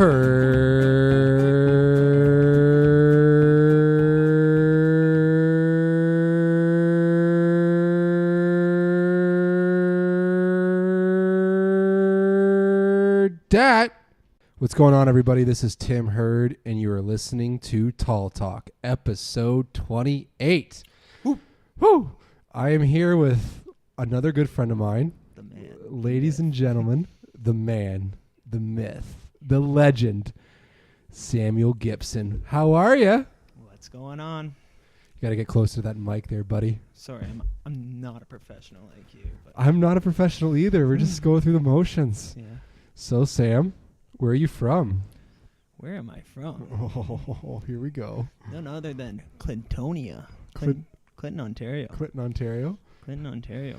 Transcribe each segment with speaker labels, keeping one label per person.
Speaker 1: Dat. What's going on, everybody? This is Tim Hurd, and you are listening to Tall Talk, episode 28. Woo. Woo. I am here with another good friend of mine.
Speaker 2: The man.
Speaker 1: Ladies and gentlemen, the man, the myth, the legend, Samuel Gibson. How are you?
Speaker 2: What's going on?
Speaker 1: You got to get closer to that mic there, buddy.
Speaker 2: Sorry, I'm not a professional like you. But
Speaker 1: I'm not a professional either. We're just going through the motions.
Speaker 2: yeah.
Speaker 1: So, Sam, where are you from?
Speaker 2: Where am I from?
Speaker 1: Oh, here we go.
Speaker 2: None other than Clintonia. Clinton, Ontario.
Speaker 1: Clinton, Ontario.
Speaker 2: Clinton, Ontario.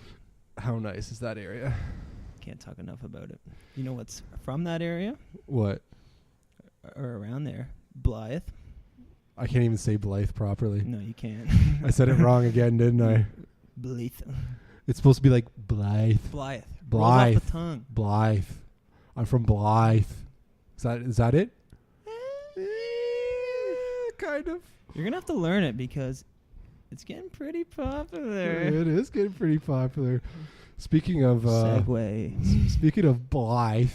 Speaker 1: How nice is that area?
Speaker 2: Can't talk enough about it. You know what's from that area?
Speaker 1: What?
Speaker 2: Or around there? Blythe.
Speaker 1: I can't even say Blythe properly.
Speaker 2: No, you can't.
Speaker 1: I said it wrong again, didn't I?
Speaker 2: Blythe.
Speaker 1: It's supposed to be like Blythe.
Speaker 2: Blythe.
Speaker 1: Blythe.
Speaker 2: Rolls off the tongue.
Speaker 1: Blythe. I'm from Blythe. Is that it? Kind of.
Speaker 2: You're going to have to learn it because it's getting pretty popular.
Speaker 1: It is getting pretty popular. Speaking of
Speaker 2: Segway.
Speaker 1: Speaking of Blythe,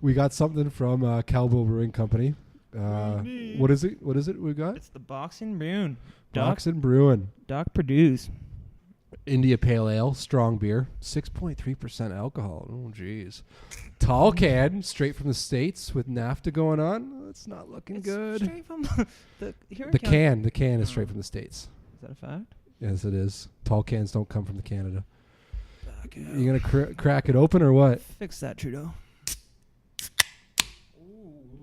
Speaker 1: we got something from Cowbell Brewing Company. What is it? What is it we got?
Speaker 2: It's the Boxing Bruin.
Speaker 1: Boxing Bruin.
Speaker 2: Doc Perdue's.
Speaker 1: India Pale Ale, strong beer, 6.3% alcohol. Oh, jeez. Tall can, straight from the States with NAFTA going on. It's not looking good.
Speaker 2: Straight from the
Speaker 1: can is straight from the States.
Speaker 2: Is that a fact?
Speaker 1: Yes, it is. Tall cans don't come from Canada. You going to crack it open or what?
Speaker 2: Fix that, Trudeau.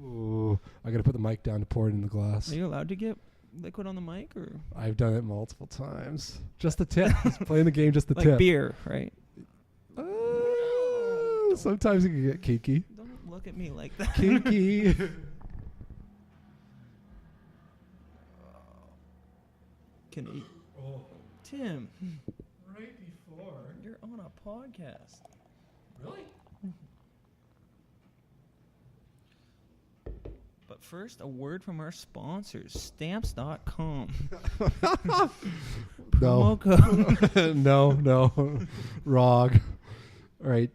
Speaker 1: Ooh. I got to put the mic down to pour it in the glass.
Speaker 2: Are you allowed to get liquid on the mic, or
Speaker 1: I've done it multiple times. Just the tip. Just playing the game, just the
Speaker 2: like
Speaker 1: tip.
Speaker 2: beer, right?
Speaker 1: Sometimes you can get kinky.
Speaker 2: Don't look at me like that.
Speaker 1: Kinky.
Speaker 2: Can eat. Oh. Tim.
Speaker 1: Right before.
Speaker 2: You're on a podcast.
Speaker 1: Really?
Speaker 2: But first, a word from our sponsors, Stamps.com.
Speaker 1: No.
Speaker 2: Promo code.
Speaker 1: No. Wrong. All right.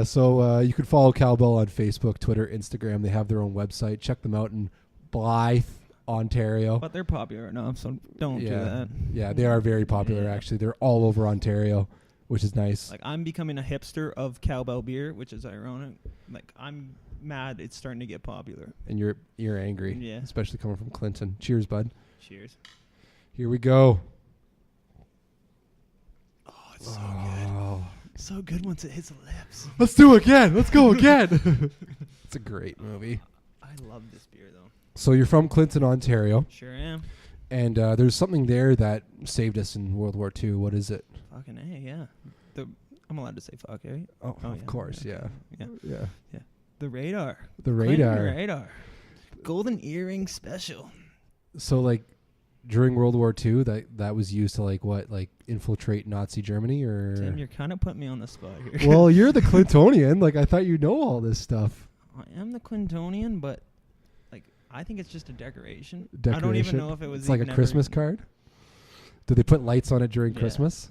Speaker 1: So you can follow Cowbell on Facebook, Twitter, Instagram. They have their own website. Check them out in Blythe, Ontario.
Speaker 2: But they're popular enough, so don't do that.
Speaker 1: Yeah, they are very popular, actually. They're all over Ontario, which is nice.
Speaker 2: Like, I'm becoming a hipster of Cowbell beer, which is ironic. Like, I'm mad it's starting to get popular.
Speaker 1: And you're angry.
Speaker 2: Yeah.
Speaker 1: Especially coming from Clinton. Cheers, bud.
Speaker 2: Cheers.
Speaker 1: Here we go.
Speaker 2: Oh, it's so good. So good once it hits the lips.
Speaker 1: Let's do it again. Let's go again. It's a great movie.
Speaker 2: I love this beer, though.
Speaker 1: So you're from Clinton, Ontario.
Speaker 2: Sure am.
Speaker 1: And there's something there that saved us in World War II. What is it?
Speaker 2: Fucking A, yeah. I'm allowed to say fuck, right?
Speaker 1: Oh, of course, yeah.
Speaker 2: The radar.
Speaker 1: The radar.
Speaker 2: Clinton radar. Golden earring special.
Speaker 1: So, like, during World War II, that was used to, like infiltrate Nazi Germany, or?
Speaker 2: Tim, you're kind of putting me on the spot here.
Speaker 1: Well, you're the Clintonian. Like, I thought you know all this stuff.
Speaker 2: I am the Clintonian, but, like, I think it's just a decoration.
Speaker 1: I
Speaker 2: don't even know if it was.
Speaker 1: It's like a Christmas card. Did they put lights on it during Christmas?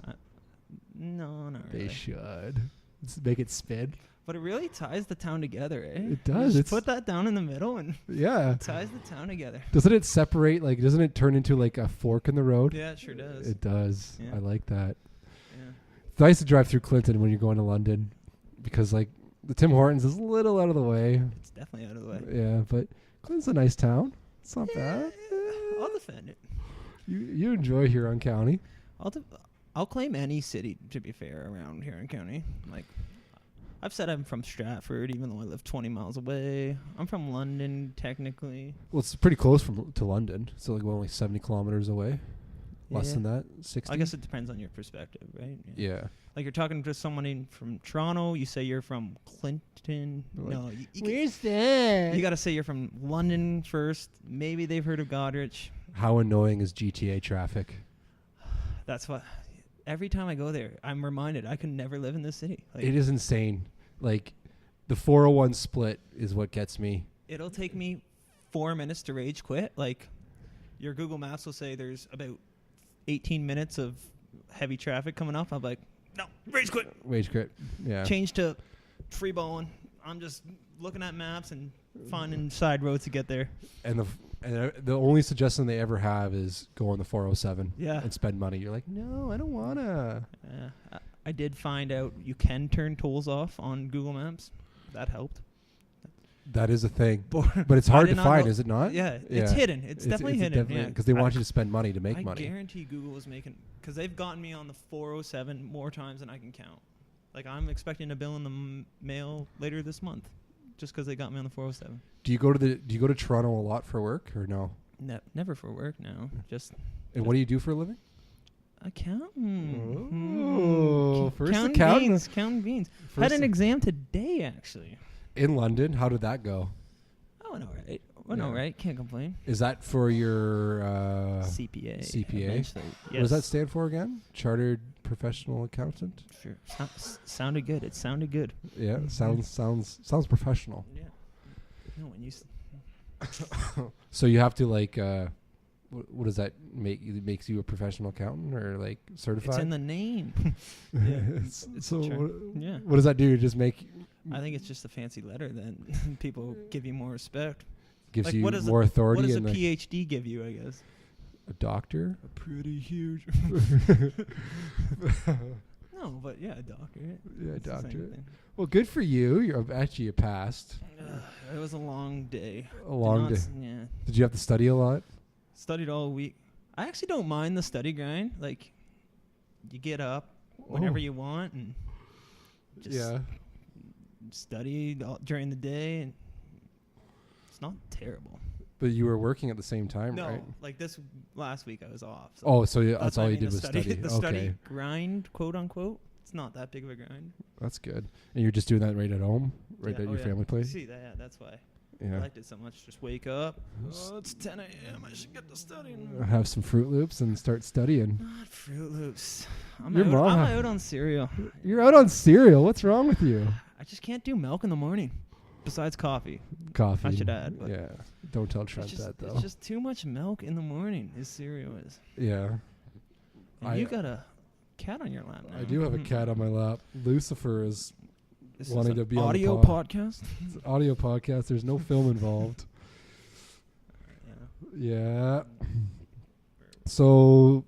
Speaker 2: No, not really.
Speaker 1: They should. Make it spin.
Speaker 2: But it really ties the town together, eh?
Speaker 1: It does.
Speaker 2: Just put that down in the middle and it ties the town together.
Speaker 1: Doesn't it separate? Like, doesn't it turn into like a fork in the road?
Speaker 2: Yeah, it sure does.
Speaker 1: It does.
Speaker 2: Yeah.
Speaker 1: I like that.
Speaker 2: Yeah.
Speaker 1: It's nice to drive through Clinton when you're going to London, because like the Tim Hortons is a little out of the way.
Speaker 2: It's definitely out of the way.
Speaker 1: Yeah, but Clinton's a nice town. It's not bad.
Speaker 2: I'll defend it.
Speaker 1: You enjoy Huron County.
Speaker 2: I'll claim any city, to be fair, around Huron County. Like, I've said I'm from Stratford, even though I live 20 miles away. I'm from London, technically.
Speaker 1: Well, it's pretty close to London. So like, only 70 kilometers away. Less than that, 60.
Speaker 2: I guess it depends on your perspective, right?
Speaker 1: Yeah.
Speaker 2: Like, you're talking to someone from Toronto, you say you're from Clinton.
Speaker 1: Like,
Speaker 2: no,
Speaker 1: where's that?
Speaker 2: You got to say you're from London first. Maybe they've heard of Goderich.
Speaker 1: How annoying is GTA traffic?
Speaker 2: That's what. Every time I go there, I'm reminded I could never live in this city. Like,
Speaker 1: it is insane. Like, The 401 split is what gets me.
Speaker 2: It'll take me 4 minutes to rage quit. Like, your Google Maps will say there's about 18 minutes of heavy traffic coming up. I'm like, no, rage quit.
Speaker 1: Rage quit. Yeah.
Speaker 2: Change to free balling. I'm just looking at maps and finding side roads to get there.
Speaker 1: And the only suggestion they ever have is go on the 407 and spend money. You're like, no, I don't wanna.
Speaker 2: I did find out you can turn tolls off on Google Maps. That helped.
Speaker 1: That is a thing, but it's hard to find, is it not?
Speaker 2: Yeah, it's hidden. It's definitely hidden.
Speaker 1: Because they want you to spend money to make money.
Speaker 2: I guarantee Google is making, because they've gotten me on the 407 more times than I can count. Like, I'm expecting a bill in the mail later this month, just because they got me on the 407.
Speaker 1: Do you go to Toronto a lot for work or no?
Speaker 2: Never for work. No, just.
Speaker 1: And what do you do for a living?
Speaker 2: Accounting.
Speaker 1: Oh, first
Speaker 2: Counting beans. I had an exam today, actually.
Speaker 1: In London, how did that go?
Speaker 2: Oh, all right. All right. Can't complain.
Speaker 1: Is that for your
Speaker 2: CPA?
Speaker 1: Yes.
Speaker 2: What
Speaker 1: does that stand for again? Chartered Professional Accountant?
Speaker 2: Sure. Sounded good. It sounded good.
Speaker 1: Yeah, sounds professional.
Speaker 2: Yeah. No, when you.
Speaker 1: So you have to like. What does that make? It makes you a professional accountant or like certified?
Speaker 2: It's in the name. Yeah.
Speaker 1: So what does that do? Just make.
Speaker 2: I think it's just a fancy letter. Then people give you more respect.
Speaker 1: Gives
Speaker 2: like,
Speaker 1: you more authority.
Speaker 2: What does a PhD give you? I guess.
Speaker 1: A doctor.
Speaker 2: A pretty huge. No, but yeah, a doctorate.
Speaker 1: Yeah, a doctorate. Well, good for you. You're actually you passed.
Speaker 2: It was a long day.
Speaker 1: A long day.
Speaker 2: Yeah.
Speaker 1: Did you have to study a lot?
Speaker 2: Studied all week. I actually don't mind the study grind. Like, you get up whenever you want and just study during the day, and it's not terrible.
Speaker 1: But you were working at the same time, right?
Speaker 2: No, like this last week I was off. So
Speaker 1: that's all you did was study.
Speaker 2: The study grind, quote unquote. It's not that big of a grind.
Speaker 1: That's good. And you're just doing that right at home, at your family place?
Speaker 2: See that? Yeah, that's why.
Speaker 1: Yeah.
Speaker 2: I liked it so much. Just wake up. Oh, it's 10 a.m. I should get to studying.
Speaker 1: Have some Fruit Loops and start studying.
Speaker 2: Not Fruit Loops. I'm out on cereal.
Speaker 1: You're out on cereal. What's wrong with you?
Speaker 2: I just can't do milk in the morning. Besides coffee.
Speaker 1: Coffee.
Speaker 2: I should add. But
Speaker 1: yeah. Don't tell Trent that, though.
Speaker 2: It's just too much milk in the morning, his cereal is.
Speaker 1: Yeah.
Speaker 2: And you got a cat on your lap now.
Speaker 1: I do have a cat on my lap. Lucifer is wanting to be on
Speaker 2: the
Speaker 1: audio
Speaker 2: podcast?
Speaker 1: It's an audio podcast. There's no film involved. Yeah. So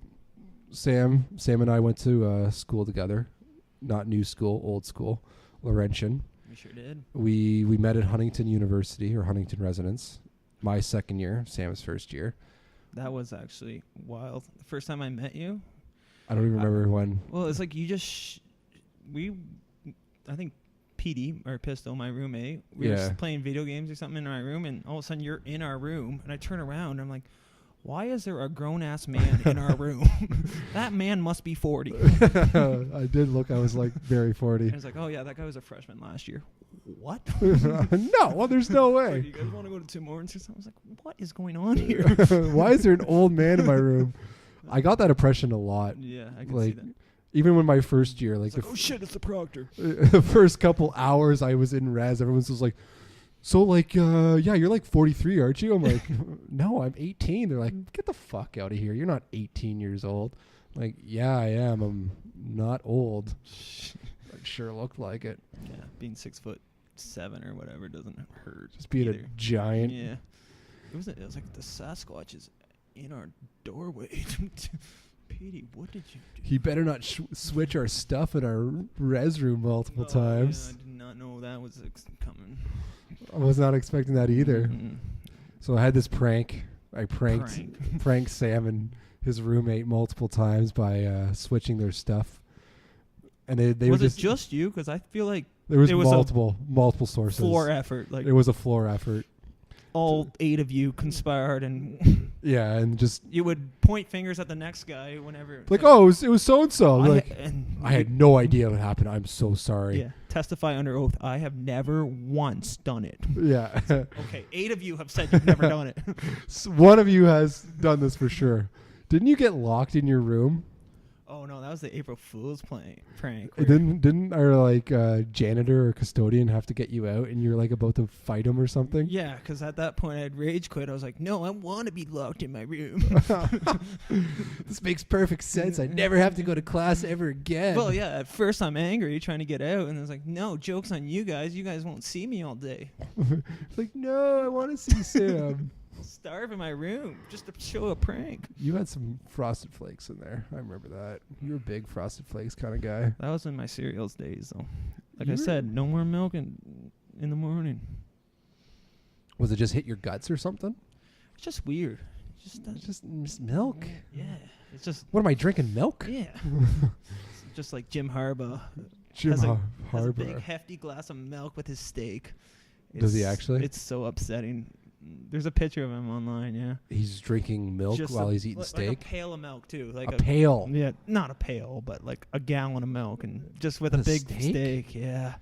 Speaker 1: Sam and I went to school together. Not new school, old school. Laurentian.
Speaker 2: We sure did.
Speaker 1: We met at Huntington University or Huntington Residence. My second year, Sam's first year.
Speaker 2: That was actually wild. The first time I met you.
Speaker 1: I don't even remember when.
Speaker 2: Well, it's like you just I think PD or Pistol, my roommate, we were just playing video games or something in our room, and all of a sudden you're in our room, and I turn around and I'm like, why is there a grown-ass man in our room? That man must be 40.
Speaker 1: I did look. I was like very 40.
Speaker 2: And I was like, oh, yeah, that guy was a freshman last year. What?
Speaker 1: No, well, there's no way.
Speaker 2: Like, you guys want to go to Tim Hortons or something? I was like, what is going on here?
Speaker 1: Why is there an old man in my room? I got that impression a lot.
Speaker 2: Yeah, I can see that.
Speaker 1: Even when my first year, like,
Speaker 2: oh shit, it's the proctor.
Speaker 1: The first couple hours I was in res, everyone was like, so like, yeah, you're like 43, aren't you? I'm like, no, I'm 18. They're like, get the fuck out of here. You're not 18 years old. I'm like, yeah, I am. I'm not old. I sure looked like it.
Speaker 2: Yeah, being 6'7" or whatever doesn't hurt.
Speaker 1: Just being
Speaker 2: either.
Speaker 1: a giant.
Speaker 2: Yeah. It was like the Sasquatch is in our doorway. Petey, what did you do?
Speaker 1: He better not switch our stuff in our res room multiple times.
Speaker 2: Yeah, I did not know that was coming.
Speaker 1: I was not expecting that either.
Speaker 2: Mm-hmm.
Speaker 1: So I had this prank. I pranked Sam and his roommate multiple times by switching their stuff. And they
Speaker 2: was
Speaker 1: were
Speaker 2: it just you? Because I feel like
Speaker 1: there was multiple sources.
Speaker 2: Floor effort. Like
Speaker 1: it was a floor effort.
Speaker 2: All 8 of you conspired, and
Speaker 1: yeah, and just
Speaker 2: you would point fingers at the next guy whenever.
Speaker 1: Like, oh, it was so and so. Like, I had no idea what happened. I'm so sorry.
Speaker 2: Yeah, testify under oath. I have never once done it.
Speaker 1: Yeah.
Speaker 2: Okay, 8 of you have said you've never done it.
Speaker 1: So one of you has done this for sure. Didn't you get locked in your room?
Speaker 2: Oh no, that was the April Fool's prank.
Speaker 1: Didn't our like janitor or custodian have to get you out, and you're like about to fight him or something?
Speaker 2: Yeah, because at that point I had rage quit. I was like, no, I want to be locked in my room.
Speaker 1: This makes perfect sense. I never have to go to class ever again.
Speaker 2: Well, yeah, at first I'm angry trying to get out, and I was like, no, joke's on you guys. You guys won't see me all day.
Speaker 1: It's like, no, I want to see Sam.
Speaker 2: Starve in my room just to show a prank.
Speaker 1: You had some Frosted Flakes in there. I remember that. You were a big Frosted Flakes kind of guy.
Speaker 2: That was in my cereals days, though. Like I said, no more milk in the morning.
Speaker 1: Was it just hit your guts or something?
Speaker 2: It's just weird.
Speaker 1: Just milk.
Speaker 2: Yeah. It's just.
Speaker 1: What am I drinking? Milk?
Speaker 2: Yeah. It's just like Jim Harbaugh.
Speaker 1: Has
Speaker 2: a big hefty glass of milk with his steak.
Speaker 1: Does he actually?
Speaker 2: It's so upsetting. There's a picture of him online, yeah.
Speaker 1: He's drinking milk while he's eating steak?
Speaker 2: Like a pail of milk, too. Like
Speaker 1: a pail?
Speaker 2: Yeah, not a pail, but like a gallon of milk, and just with a big steak, yeah.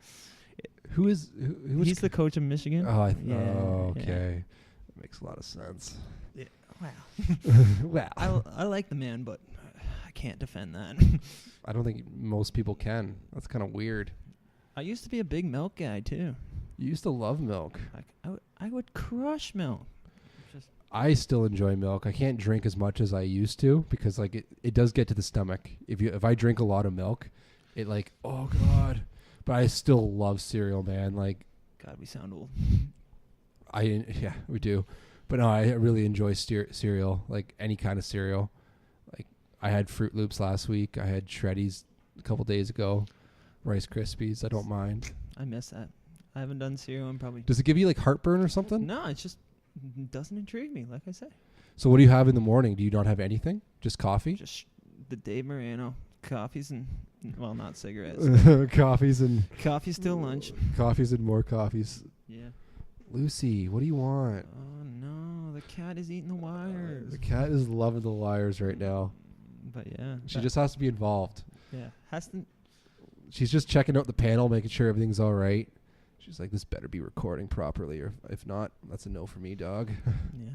Speaker 1: He's
Speaker 2: the coach of Michigan.
Speaker 1: Oh, okay. That makes a lot of sense.
Speaker 2: Yeah.
Speaker 1: Wow.
Speaker 2: Wow. I like the man, but I can't defend that.
Speaker 1: I don't think most people can. That's kind of weird.
Speaker 2: I used to be a big milk guy, too.
Speaker 1: You used to love milk.
Speaker 2: I would crush milk.
Speaker 1: I still enjoy milk. I can't drink as much as I used to because like it does get to the stomach. If I drink a lot of milk, it like, oh God. But I still love cereal, man. Like,
Speaker 2: God, we sound old.
Speaker 1: Yeah, we do. But no, I really enjoy cereal, like any kind of cereal. Like I had Fruit Loops last week. I had Shreddies a couple days ago. Rice Krispies. I don't mind.
Speaker 2: I miss that. I haven't done cereal in probably.
Speaker 1: Does it give you like heartburn or something?
Speaker 2: No, it just doesn't intrigue me, like I say.
Speaker 1: So what do you have in the morning? Do you not have anything? Just coffee?
Speaker 2: Just the Dave Moreno coffees and, well, not cigarettes.
Speaker 1: Coffees and...
Speaker 2: Coffee's still lunch.
Speaker 1: Coffees and more coffees.
Speaker 2: Yeah.
Speaker 1: Lucy, what do you want?
Speaker 2: Oh, no. The cat is eating the wires.
Speaker 1: The cat is loving the wires right now.
Speaker 2: But, yeah.
Speaker 1: She just has to be involved.
Speaker 2: Yeah.
Speaker 1: She's just checking out the panel, making sure everything's all right. She's like, this better be recording properly, or if not, that's a no for me, dog.
Speaker 2: Yeah.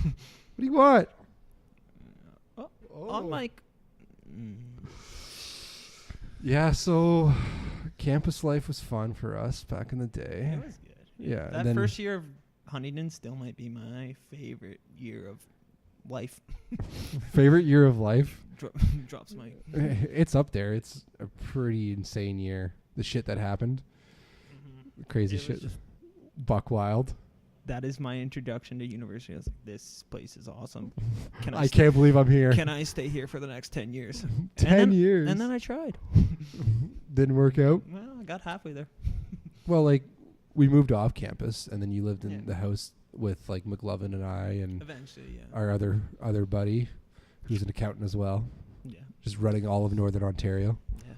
Speaker 1: What do you want?
Speaker 2: On mic.
Speaker 1: Yeah, so campus life was fun for us back in the day.
Speaker 2: It was good.
Speaker 1: Yeah.
Speaker 2: That first year of Huntington still might be my favorite year of life.
Speaker 1: Favorite year of life?
Speaker 2: Drops mic.
Speaker 1: It's up there. It's a pretty insane year. The shit that happened. Crazy shit. Buck wild.
Speaker 2: That is my introduction to university. I was like, this place is awesome.
Speaker 1: I can't believe I'm here.
Speaker 2: Can I stay here for the next 10 years?
Speaker 1: 10 years?
Speaker 2: And then I tried.
Speaker 1: Didn't work out?
Speaker 2: Well, I got halfway there.
Speaker 1: Well, like, we moved off campus, and then you lived in the house with, like, McLovin and I and
Speaker 2: eventually,
Speaker 1: our other buddy, who's an accountant as well.
Speaker 2: Yeah.
Speaker 1: Just running all of Northern Ontario.
Speaker 2: Yeah.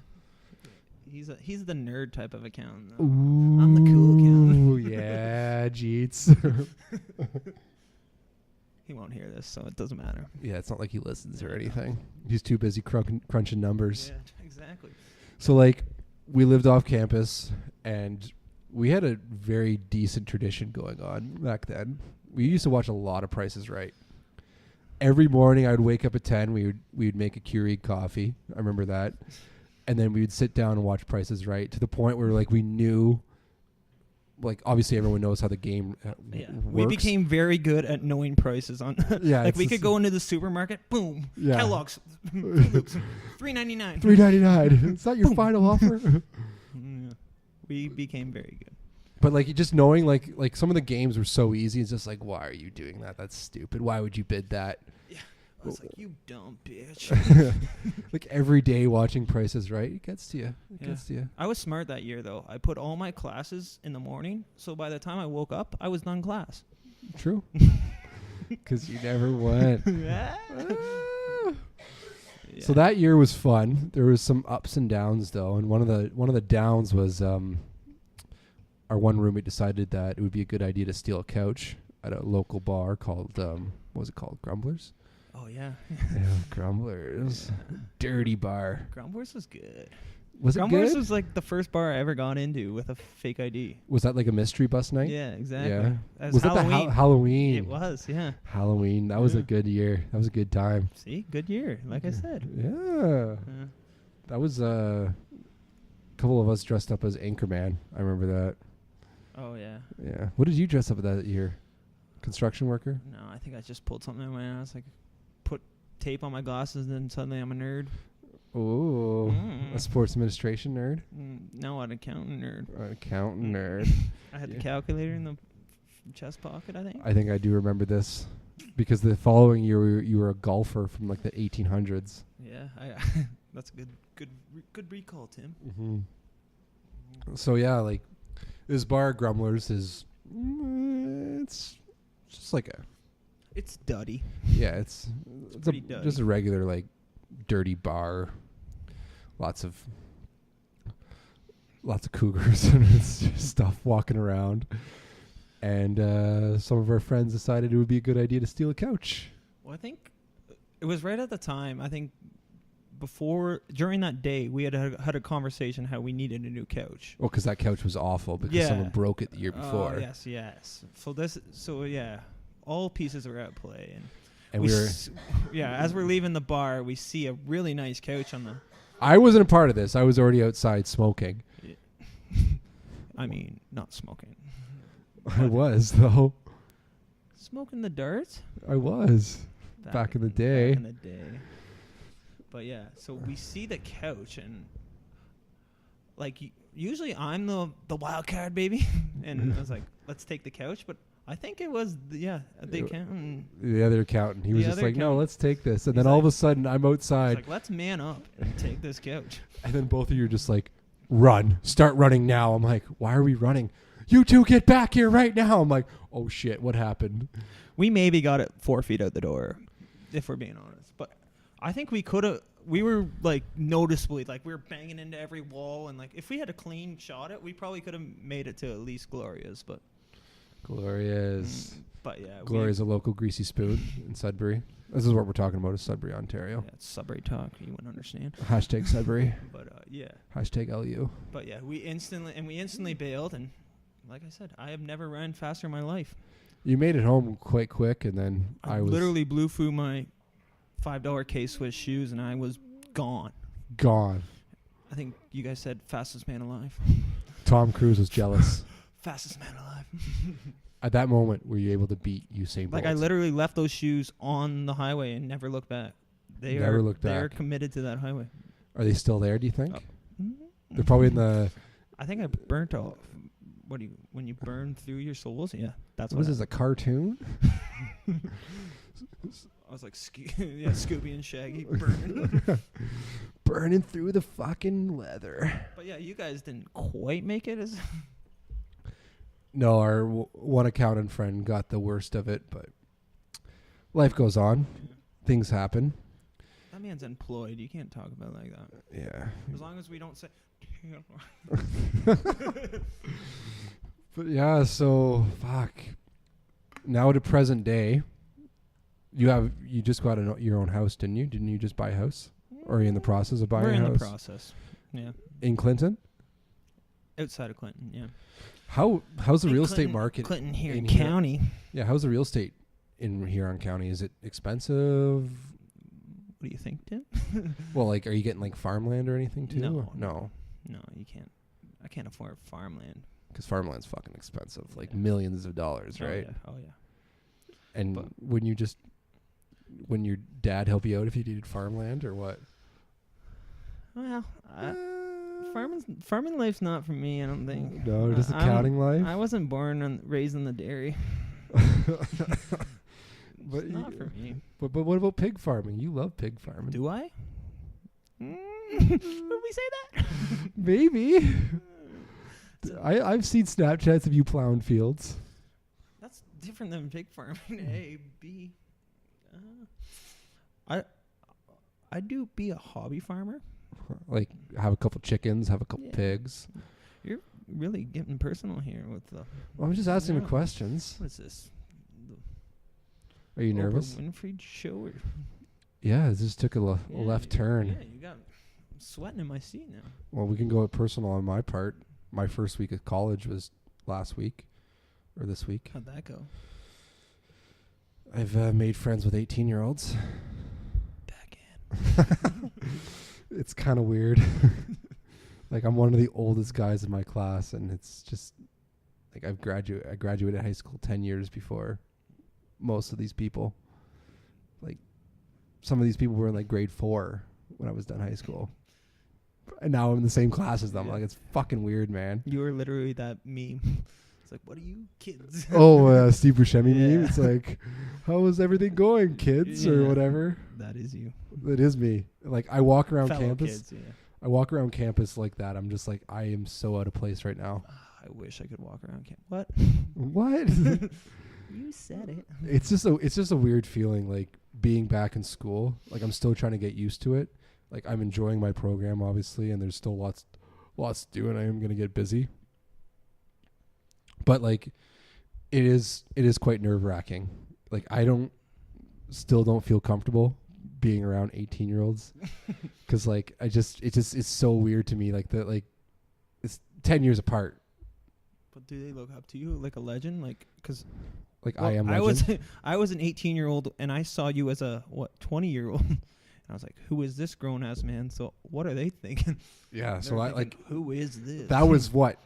Speaker 2: He's the nerd type of accountant.
Speaker 1: Ooh,
Speaker 2: I'm the cool accountant.
Speaker 1: Yeah, Jeets.
Speaker 2: He won't hear this, so it doesn't matter.
Speaker 1: Yeah, it's not like he listens or anything. He's too busy crunching numbers.
Speaker 2: Yeah, exactly.
Speaker 1: So, like, we lived off campus, and we had a very decent tradition going on back then. We used to watch a lot of Price is Right. Every morning, I would wake up at 10. We would make a Keurig coffee. I remember that. And then we would sit down and watch Price is Right to the point where, like, we knew, like, obviously everyone knows how the game works.
Speaker 2: We became very good at knowing prices on.
Speaker 1: Yeah,
Speaker 2: like we could go into the supermarket, boom,
Speaker 1: yeah.
Speaker 2: Kellogg's, $3.99.
Speaker 1: $3.99. Is that your final offer?
Speaker 2: Yeah. We became very good.
Speaker 1: But like just knowing, like some of the games were so easy. It's just like, why are you doing that? That's stupid. Why would you bid that?
Speaker 2: Yeah. I was like, you dumb bitch.
Speaker 1: Like every day watching Price is Right, it gets to you. It gets to you.
Speaker 2: I was smart that year, though. I put all my classes in the morning, so by the time I woke up, I was done class.
Speaker 1: True. Because you never went. So that year was fun. There was some ups and downs, though, and one of the downs was our one roommate decided that it would be a good idea to steal a couch at a local bar called what was it called? Grumblers.
Speaker 2: Oh, yeah.
Speaker 1: Yeah, Grumblers. Dirty bar.
Speaker 2: Grumblers was good.
Speaker 1: Was it
Speaker 2: Grumblers
Speaker 1: good?
Speaker 2: was like the first bar I ever got into with a fake ID.
Speaker 1: Was that like a mystery bus night?
Speaker 2: Yeah, exactly.
Speaker 1: Yeah.
Speaker 2: As
Speaker 1: Was
Speaker 2: Halloween.
Speaker 1: that the Halloween?
Speaker 2: It was, yeah.
Speaker 1: Halloween. That was a
Speaker 2: Yeah.
Speaker 1: good year. That was a good time.
Speaker 2: See, good year, like I said.
Speaker 1: Yeah. That was a couple of us dressed up as Anchorman. I remember that.
Speaker 2: Oh yeah.
Speaker 1: Yeah. What did you dress up that year? Construction worker?
Speaker 2: No, I think I just pulled something out of my ass, like put tape on my glasses, and then suddenly I'm a nerd.
Speaker 1: Ooh. A sports administration nerd?
Speaker 2: No, an accountant nerd.
Speaker 1: An accountant nerd.
Speaker 2: I had the calculator in the chest pocket, I think.
Speaker 1: I think I do remember this because the following year you were a golfer from like the 1800s.
Speaker 2: Yeah, that's a good recall, Tim.
Speaker 1: Mm-hmm. So yeah, like this bar Grumblers is it's just like a
Speaker 2: It's duddy.
Speaker 1: yeah, it's
Speaker 2: pretty duddy.
Speaker 1: just a regular like dirty bar. Lots of cougars and stuff walking around. And some of our friends decided it would be a good idea to steal a couch.
Speaker 2: Well, I think it was right at the time. I think during that day, we had a conversation how we needed a new couch.
Speaker 1: Oh, because that couch was awful because someone broke it the year before.
Speaker 2: Oh, yes. So yeah, all pieces were at play,
Speaker 1: And we were
Speaker 2: as we're leaving the bar, we see a really nice couch on the.
Speaker 1: I wasn't a part of this. I was already outside smoking.
Speaker 2: I mean, not smoking.
Speaker 1: I was though.
Speaker 2: Smoking the dirt.
Speaker 1: I was back in the day.
Speaker 2: Back in the day. But yeah, so we see the couch, and like usually I'm the wild card, baby, and I was like, let's take the couch, but I think it was the accountant.
Speaker 1: The other accountant. He was just like, no, let's take this. And then all of a sudden I'm outside.
Speaker 2: He's like, let's man up and take this couch.
Speaker 1: And then both of you are just like, run. Start running now. I'm like, why are we running? You two get back here right now. I'm like, oh shit, what happened?
Speaker 2: We maybe got it 4 feet out the door, if we're being honest. But I think we could have. We were like noticeably like we were banging into every wall, and like if we had a clean shot it, we probably could have made it to at least Gloria's. But
Speaker 1: But yeah, Gloria's a local greasy spoon in Sudbury. This is what we're talking about, is Sudbury, Ontario.
Speaker 2: Yeah, it's Sudbury talk. You wouldn't understand.
Speaker 1: Hashtag Sudbury.
Speaker 2: But yeah.
Speaker 1: Hashtag LU.
Speaker 2: But yeah, we instantly bailed, and like I said, I have never ran faster in my life.
Speaker 1: You made it home quite quick, and then I was
Speaker 2: literally blew through my $5 K-Swiss shoes, and I was gone. I think you guys said fastest man alive.
Speaker 1: Tom Cruise was jealous.
Speaker 2: Fastest man alive.
Speaker 1: At that moment, were you able to beat Usain Bolt?
Speaker 2: Like I literally left those shoes on the highway and never looked back. They're committed to that highway.
Speaker 1: Are they still there, do you think? They're probably in the...
Speaker 2: I think I burnt off. When you burn through your soles? Yeah, that's what.
Speaker 1: Was this a cartoon?
Speaker 2: I was like, Scooby and Shaggy burning.
Speaker 1: Burning through the fucking leather.
Speaker 2: But yeah, you guys didn't quite make it as...
Speaker 1: No, our one accountant friend got the worst of it, but life goes on. Yeah. Things happen.
Speaker 2: That man's employed. You can't talk about it like that.
Speaker 1: Yeah.
Speaker 2: As long as we don't say...
Speaker 1: But yeah, so fuck. Now to present day, you just got your own house, didn't you? Didn't you just buy a house? Or are you in the process of buying a house?
Speaker 2: We're in the process. Yeah.
Speaker 1: In Clinton?
Speaker 2: Outside of Clinton, yeah.
Speaker 1: How's the real estate market?
Speaker 2: Clinton here in county.
Speaker 1: Yeah, how's the real estate in Huron County? Is it expensive?
Speaker 2: What do you think, Tim?
Speaker 1: Well, like, are you getting like farmland or anything too?
Speaker 2: No, you can't. I can't afford farmland.
Speaker 1: Because farmland's fucking expensive, like millions of dollars, right?
Speaker 2: Oh yeah.
Speaker 1: And when your dad help you out if you needed farmland or what?
Speaker 2: Well, farming life's not for me, I don't think.
Speaker 1: No, just accounting life?
Speaker 2: I wasn't raised in the dairy.
Speaker 1: But
Speaker 2: it's not for me.
Speaker 1: But what about pig farming? You love pig farming.
Speaker 2: Do I? Would we say that?
Speaker 1: Maybe. I've seen Snapchats of you plowing fields.
Speaker 2: That's different than pig farming. A, B. I do be a hobby farmer.
Speaker 1: Like have a couple chickens, have a couple pigs.
Speaker 2: You're really getting personal here with the...
Speaker 1: I'm just asking the questions.
Speaker 2: What is this?
Speaker 1: Are you nervous?
Speaker 2: Winfrey show? Or
Speaker 1: yeah, it just took a left turn.
Speaker 2: Yeah, you got sweating in my seat now.
Speaker 1: Well, we can go personal on my part. My first week of college was last week or this week.
Speaker 2: How'd that go?
Speaker 1: I've made friends with 18-year-olds.
Speaker 2: Back in.
Speaker 1: It's kind of weird. Like, I'm one of the oldest guys in my class, and it's just like I graduated high school 10 years before most of these people. Like, some of these people were in like grade 4 when I was done high school. And now I'm in the same class as them.
Speaker 2: Yeah.
Speaker 1: Like, it's fucking weird, man.
Speaker 2: You were literally that meme. It's like, what are you kids?
Speaker 1: Steve Buscemi meme. It's like, how is everything going, kids, or whatever?
Speaker 2: That is you.
Speaker 1: It is me. Like, I walk around
Speaker 2: Fellow
Speaker 1: campus.
Speaker 2: Kids, yeah.
Speaker 1: I walk around campus like that. I'm just like, I am so out of place right now.
Speaker 2: I wish I could walk around campus. What?
Speaker 1: What?
Speaker 2: You said it.
Speaker 1: It's just a weird feeling, like being back in school. Like, I'm still trying to get used to it. Like, I'm enjoying my program, obviously, and there's still lots to do, and I am going to get busy. But like, it is quite nerve-wracking. Like, still don't feel comfortable being around 18-year-olds because like it's so weird to me. Like, it's 10 years apart.
Speaker 2: But do they look up to you like a legend? Like, because
Speaker 1: I am legend.
Speaker 2: I was an 18-year-old and I saw you as a 20-year-old. And I was like, who is this grown ass man? So what are they thinking?
Speaker 1: Yeah. So I like,
Speaker 2: who is this?
Speaker 1: That was what,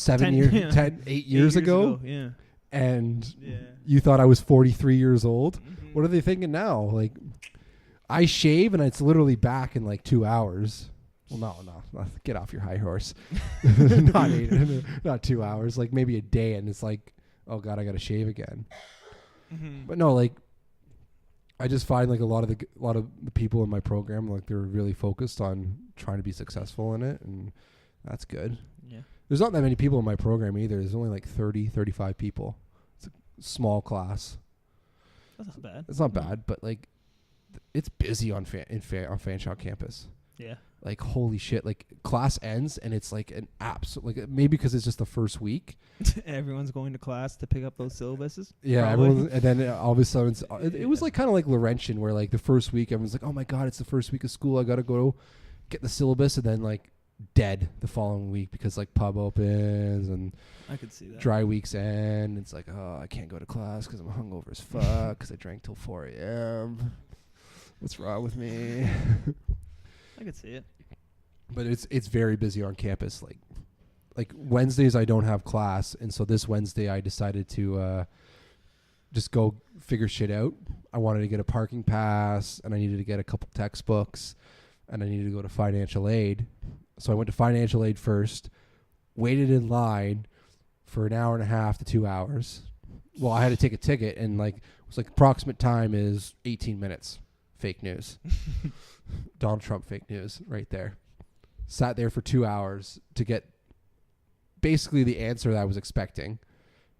Speaker 1: 8 years ago?
Speaker 2: Yeah.
Speaker 1: And you thought I was 43 years old.
Speaker 2: Mm-hmm.
Speaker 1: What are they thinking now? Like, I shave and it's literally back in like 2 hours. Well, no, get off your high horse. Not 2 hours, like maybe a day, and it's like, oh God, I got to shave again. Mm-hmm. But no, like, I just find like a lot of the people in my program, like, they're really focused on trying to be successful in it, and that's good. Yeah. There's not that many people in my program either. There's only like 35 people. It's a small class.
Speaker 2: That's not bad.
Speaker 1: It's not bad, but like, it's busy on Fanshawe campus.
Speaker 2: Yeah.
Speaker 1: Like, holy shit, like, class ends and it's like an absolute, like, maybe because it's just the first week.
Speaker 2: Everyone's going to class to pick up those syllabuses.
Speaker 1: Yeah, and then all of a sudden it was like kind of like Laurentian, where like the first week everyone's like, oh my God, it's the first week of school, I gotta go get the syllabus, and then like dead the following week because like pub opens and
Speaker 2: I could see that.
Speaker 1: Dry weeks end. It's like, oh, I can't go to class because I'm hungover as fuck because I drank till 4 a.m. What's wrong with me?
Speaker 2: I could see it.
Speaker 1: But it's very busy on campus. Like Wednesdays I don't have class, and so this Wednesday I decided to just go figure shit out. I wanted to get a parking pass, and I needed to get a couple textbooks, and I needed to go to financial aid. So I went to financial aid first, waited in line for an hour and a half to 2 hours. Well, I had to take a ticket, and like it was like approximate time is 18 minutes. Fake news. Donald Trump fake news right there. Sat there for 2 hours to get basically the answer that I was expecting,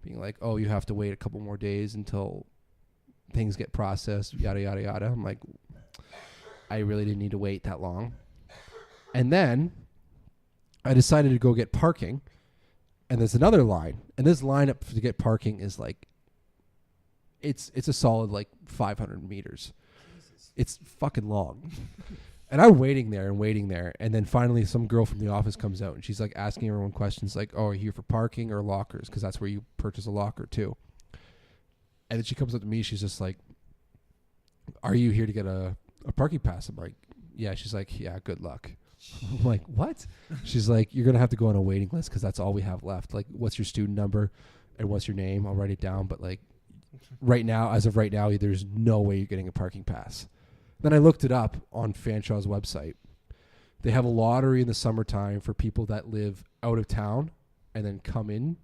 Speaker 1: being like, oh, you have to wait a couple more days until things get processed, yada, yada, yada. I'm like, I really didn't need to wait that long. And then I decided to go get parking, and there's another line, and this lineup to get parking is like, it's a solid like 500 meters. It's fucking long. And I'm waiting there, and then finally some girl from the office comes out, and she's like asking everyone questions like, oh, are you here for parking or lockers? Because that's where you purchase a locker too. And then she comes up to me, she's just like, are you here to get a parking pass? I'm like, yeah. She's like, yeah, good luck. I'm like, what? She's like, you're going to have to go on a waiting list because that's all we have left. Like, what's your student number and what's your name? I'll write it down. But like as of right now, there's no way you're getting a parking pass. Then I looked it up on Fanshawe's website. They have a lottery in the summertime for people that live out of town and then come in.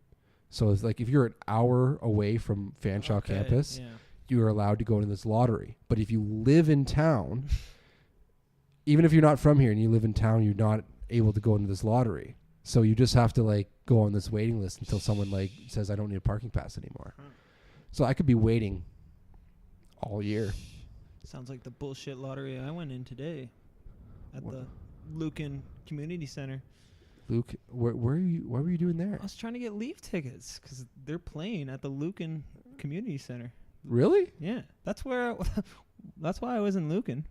Speaker 1: So it's like if you're an hour away from Fanshawe campus, you are allowed to go into this lottery. But if you live in town, even if you're not from here and you live in town, you're not able to go into this lottery. So you just have to like go on this waiting list until someone like says, I don't need a parking pass anymore. So I could be waiting all year.
Speaker 2: Sounds like the bullshit lottery I went in today at the Lucan Community Center.
Speaker 1: Luke, where are you? What were you doing there?
Speaker 2: I was trying to get Leaf tickets because they're playing at the Lucan Community Center.
Speaker 1: Really?
Speaker 2: Yeah, that's why I was in Lucan.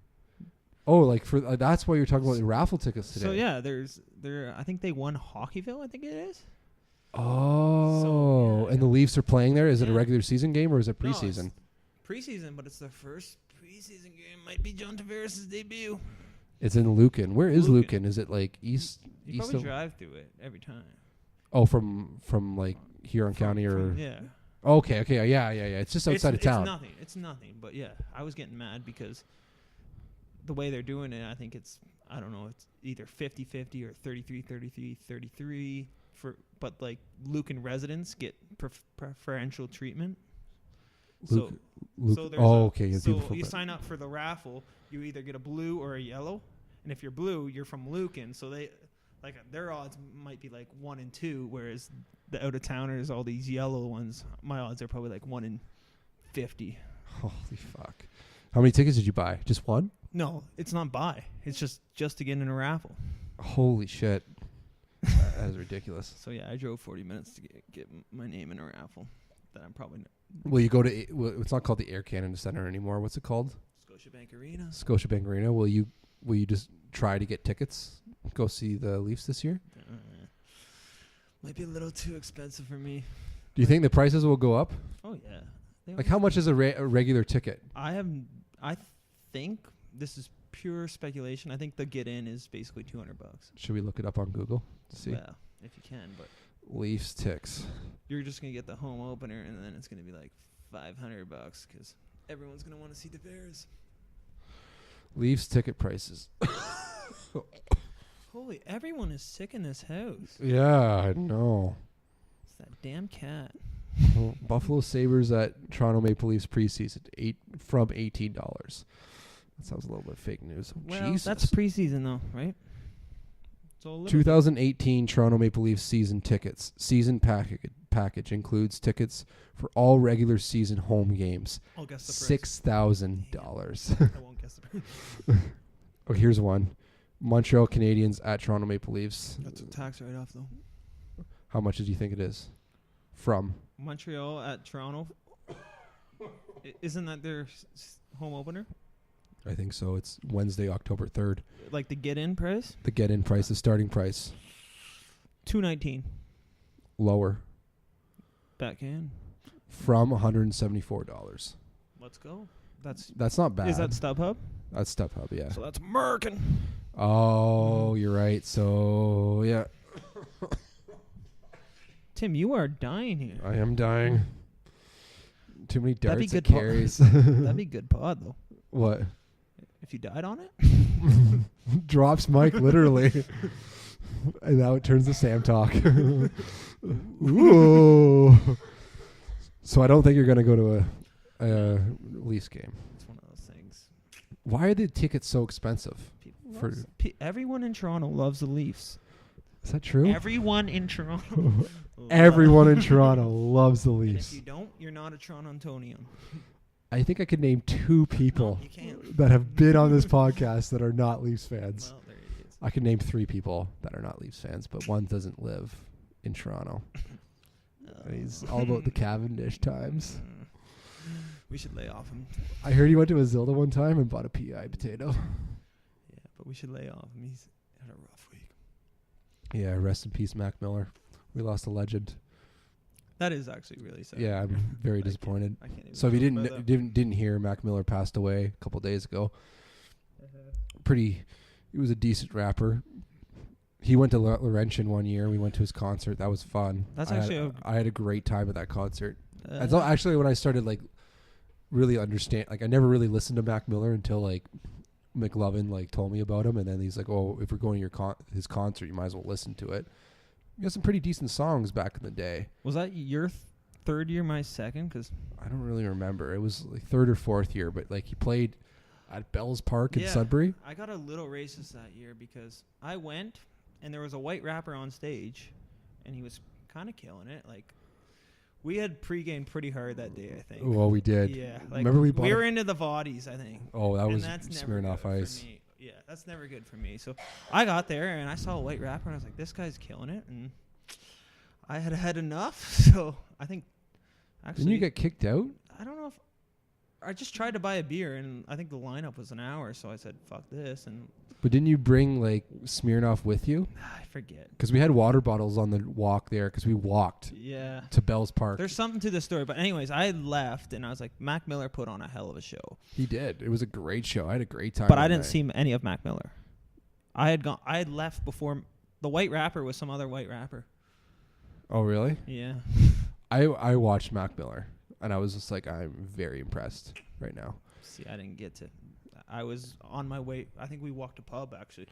Speaker 1: Oh, like for that's why you're talking about the raffle tickets today.
Speaker 2: So yeah, I think they won Hockeyville. I think it is.
Speaker 1: Oh,
Speaker 2: So, yeah,
Speaker 1: and the Leafs are playing there. Is it a
Speaker 2: Yeah.
Speaker 1: regular season game or is it
Speaker 2: No,
Speaker 1: preseason?
Speaker 2: it's preseason, but it's the first preseason game. Might be John Tavares' debut.
Speaker 1: It's in Lucan. Where is
Speaker 2: Lucan.
Speaker 1: Lucan? Is it like east?
Speaker 2: You
Speaker 1: east
Speaker 2: probably
Speaker 1: of?
Speaker 2: drive through it every time.
Speaker 1: Oh, from like Huron County or?
Speaker 2: Yeah.
Speaker 1: Okay. Yeah. It's just outside of town.
Speaker 2: It's nothing. But yeah, I was getting mad because the way they're doing it, I think it's either 50-50 or 33-33 but like Lucan residents get preferential treatment.
Speaker 1: Luke,
Speaker 2: So there's
Speaker 1: okay. Yeah,
Speaker 2: so you sign up for the raffle, you either get a blue or a yellow, and if you're blue, you're from Lucan. So their odds might be like 1 in 2, whereas the out of towners, all these yellow ones, my odds are probably like 1 in 50.
Speaker 1: Holy fuck! How many tickets did you buy? Just one?
Speaker 2: No, it's not buy. It's just to get in a raffle.
Speaker 1: Holy shit! That is ridiculous.
Speaker 2: So yeah, I drove 40 minutes to get my name in a raffle. That I'm probably
Speaker 1: Will you go to? It's not called the Air Canada Centre anymore. What's it called?
Speaker 2: Scotiabank Arena.
Speaker 1: Scotiabank Arena. Will you just try to get tickets? Go see the Leafs this year?
Speaker 2: Might be a little too expensive for me.
Speaker 1: Do you think the prices will go up?
Speaker 2: Oh yeah.
Speaker 1: Like how much is a regular ticket?
Speaker 2: I think this is pure speculation. I think the get in is basically $200.
Speaker 1: Should we look it up on Google to see?
Speaker 2: Well, if you can, but
Speaker 1: Leafs ticks.
Speaker 2: you're just gonna get the home opener, and then it's gonna be like $500 because everyone's gonna want to see the Bears.
Speaker 1: Leafs ticket prices.
Speaker 2: Holy, everyone is sick in this house.
Speaker 1: Yeah, I know.
Speaker 2: It's that damn cat.
Speaker 1: Buffalo Sabres at Toronto Maple Leafs preseason from $18. That sounds a little bit fake news.
Speaker 2: Well,
Speaker 1: Jesus.
Speaker 2: that's preseason though, right? So
Speaker 1: 2018 Toronto Maple Leafs season tickets. Season package includes tickets for all regular season home games.
Speaker 2: I'll guess the price.
Speaker 1: $6,000.
Speaker 2: I won't guess the price.
Speaker 1: Oh, here's one. Montreal Canadiens at Toronto Maple Leafs.
Speaker 2: That's a tax write-off though.
Speaker 1: How much do you think it is? From
Speaker 2: Montreal at Toronto. Isn't that their home opener?
Speaker 1: I think so. It's Wednesday, October 3rd.
Speaker 2: Like the get-in price?
Speaker 1: The get-in price, the starting price.
Speaker 2: $219.
Speaker 1: Lower.
Speaker 2: Back in.
Speaker 1: From $174.
Speaker 2: Let's go.
Speaker 1: That's not bad.
Speaker 2: Is that StubHub?
Speaker 1: That's StubHub, yeah.
Speaker 2: So that's American.
Speaker 1: Oh, you're right. So, yeah.
Speaker 2: Tim, you are dying here.
Speaker 1: I am dying. Too many
Speaker 2: That'd be
Speaker 1: darts and
Speaker 2: good
Speaker 1: carries.
Speaker 2: That'd be good pod though.
Speaker 1: What?
Speaker 2: If you died on it?
Speaker 1: Drops mic literally. And now it turns to Sam talk. Ooh. So I don't think you're going to go to a Leafs game.
Speaker 2: It's one of those things.
Speaker 1: Why are the tickets so expensive?
Speaker 2: Everyone in Toronto loves the Leafs.
Speaker 1: Is that true?
Speaker 2: Everyone in Toronto.
Speaker 1: Everyone in Toronto loves the
Speaker 2: And
Speaker 1: Leafs.
Speaker 2: if you don't, you're not a Torontonian.
Speaker 1: I think I could name 2 people
Speaker 2: No, you can't.
Speaker 1: that have been on this podcast that are not Leafs fans.
Speaker 2: Well, there it is.
Speaker 1: I could name 3 people that are not Leafs fans, but one doesn't live in Toronto. And he's all about the Cavendish times.
Speaker 2: We should lay off him.
Speaker 1: I heard he went to Azilda one time and bought a PI potato.
Speaker 2: Yeah, but we should lay off him. He's had a rough week.
Speaker 1: Yeah, rest in peace, Mac Miller. We lost a legend.
Speaker 2: That is actually really sad.
Speaker 1: Yeah, I'm very disappointed.
Speaker 2: I can't even
Speaker 1: So if you
Speaker 2: talk about that.
Speaker 1: didn't hear, Mac Miller passed away a couple days ago. He was a decent rapper. He went to Laurentian one year. We went to his concert. That was fun.
Speaker 2: That's
Speaker 1: I had a great time at that concert. That's actually when I started really understand. I never really listened to Mac Miller until McLovin told me about him, and then he's like, "Oh, if we're going to his concert, you might as well listen to it." He had some pretty decent songs back in the day.
Speaker 2: Was that your third year, my second? Because
Speaker 1: I don't really remember. It was third or fourth year, but he played at Bell's Park in Sudbury.
Speaker 2: I got a little racist that year because I went and there was a white rapper on stage, and he was kind of killing it. We had pregame pretty hard that day, I think.
Speaker 1: Well, we did.
Speaker 2: Yeah.
Speaker 1: Remember we
Speaker 2: were into the Vaudies, I think.
Speaker 1: Oh, that
Speaker 2: and
Speaker 1: was
Speaker 2: that's
Speaker 1: Smirnoff
Speaker 2: never good
Speaker 1: Ice.
Speaker 2: for me. Yeah, that's never good for me. So I got there and I saw a white rapper and I was like, this guy's killing it. And I had had enough. So I think actually.
Speaker 1: Didn't you get kicked out?
Speaker 2: I don't know if. I just tried to buy a beer, and I think the lineup was an hour, so I said, fuck this.
Speaker 1: But didn't you bring, like, Smirnoff with you?
Speaker 2: I forget.
Speaker 1: Because we had water bottles on the walk there because we walked to Bell's Park.
Speaker 2: There's something to this story. But anyways, I left, and I was like, Mac Miller put on a hell of a show.
Speaker 1: He did. It was a great show. I had a great time.
Speaker 2: But I didn't see any of Mac Miller. I had left before. The white rapper was some other white rapper.
Speaker 1: Oh, really?
Speaker 2: Yeah.
Speaker 1: I watched Mac Miller, and I was just like, I'm very impressed right now.
Speaker 2: See, I didn't get to. I was on my way. I think we walked a pub, actually,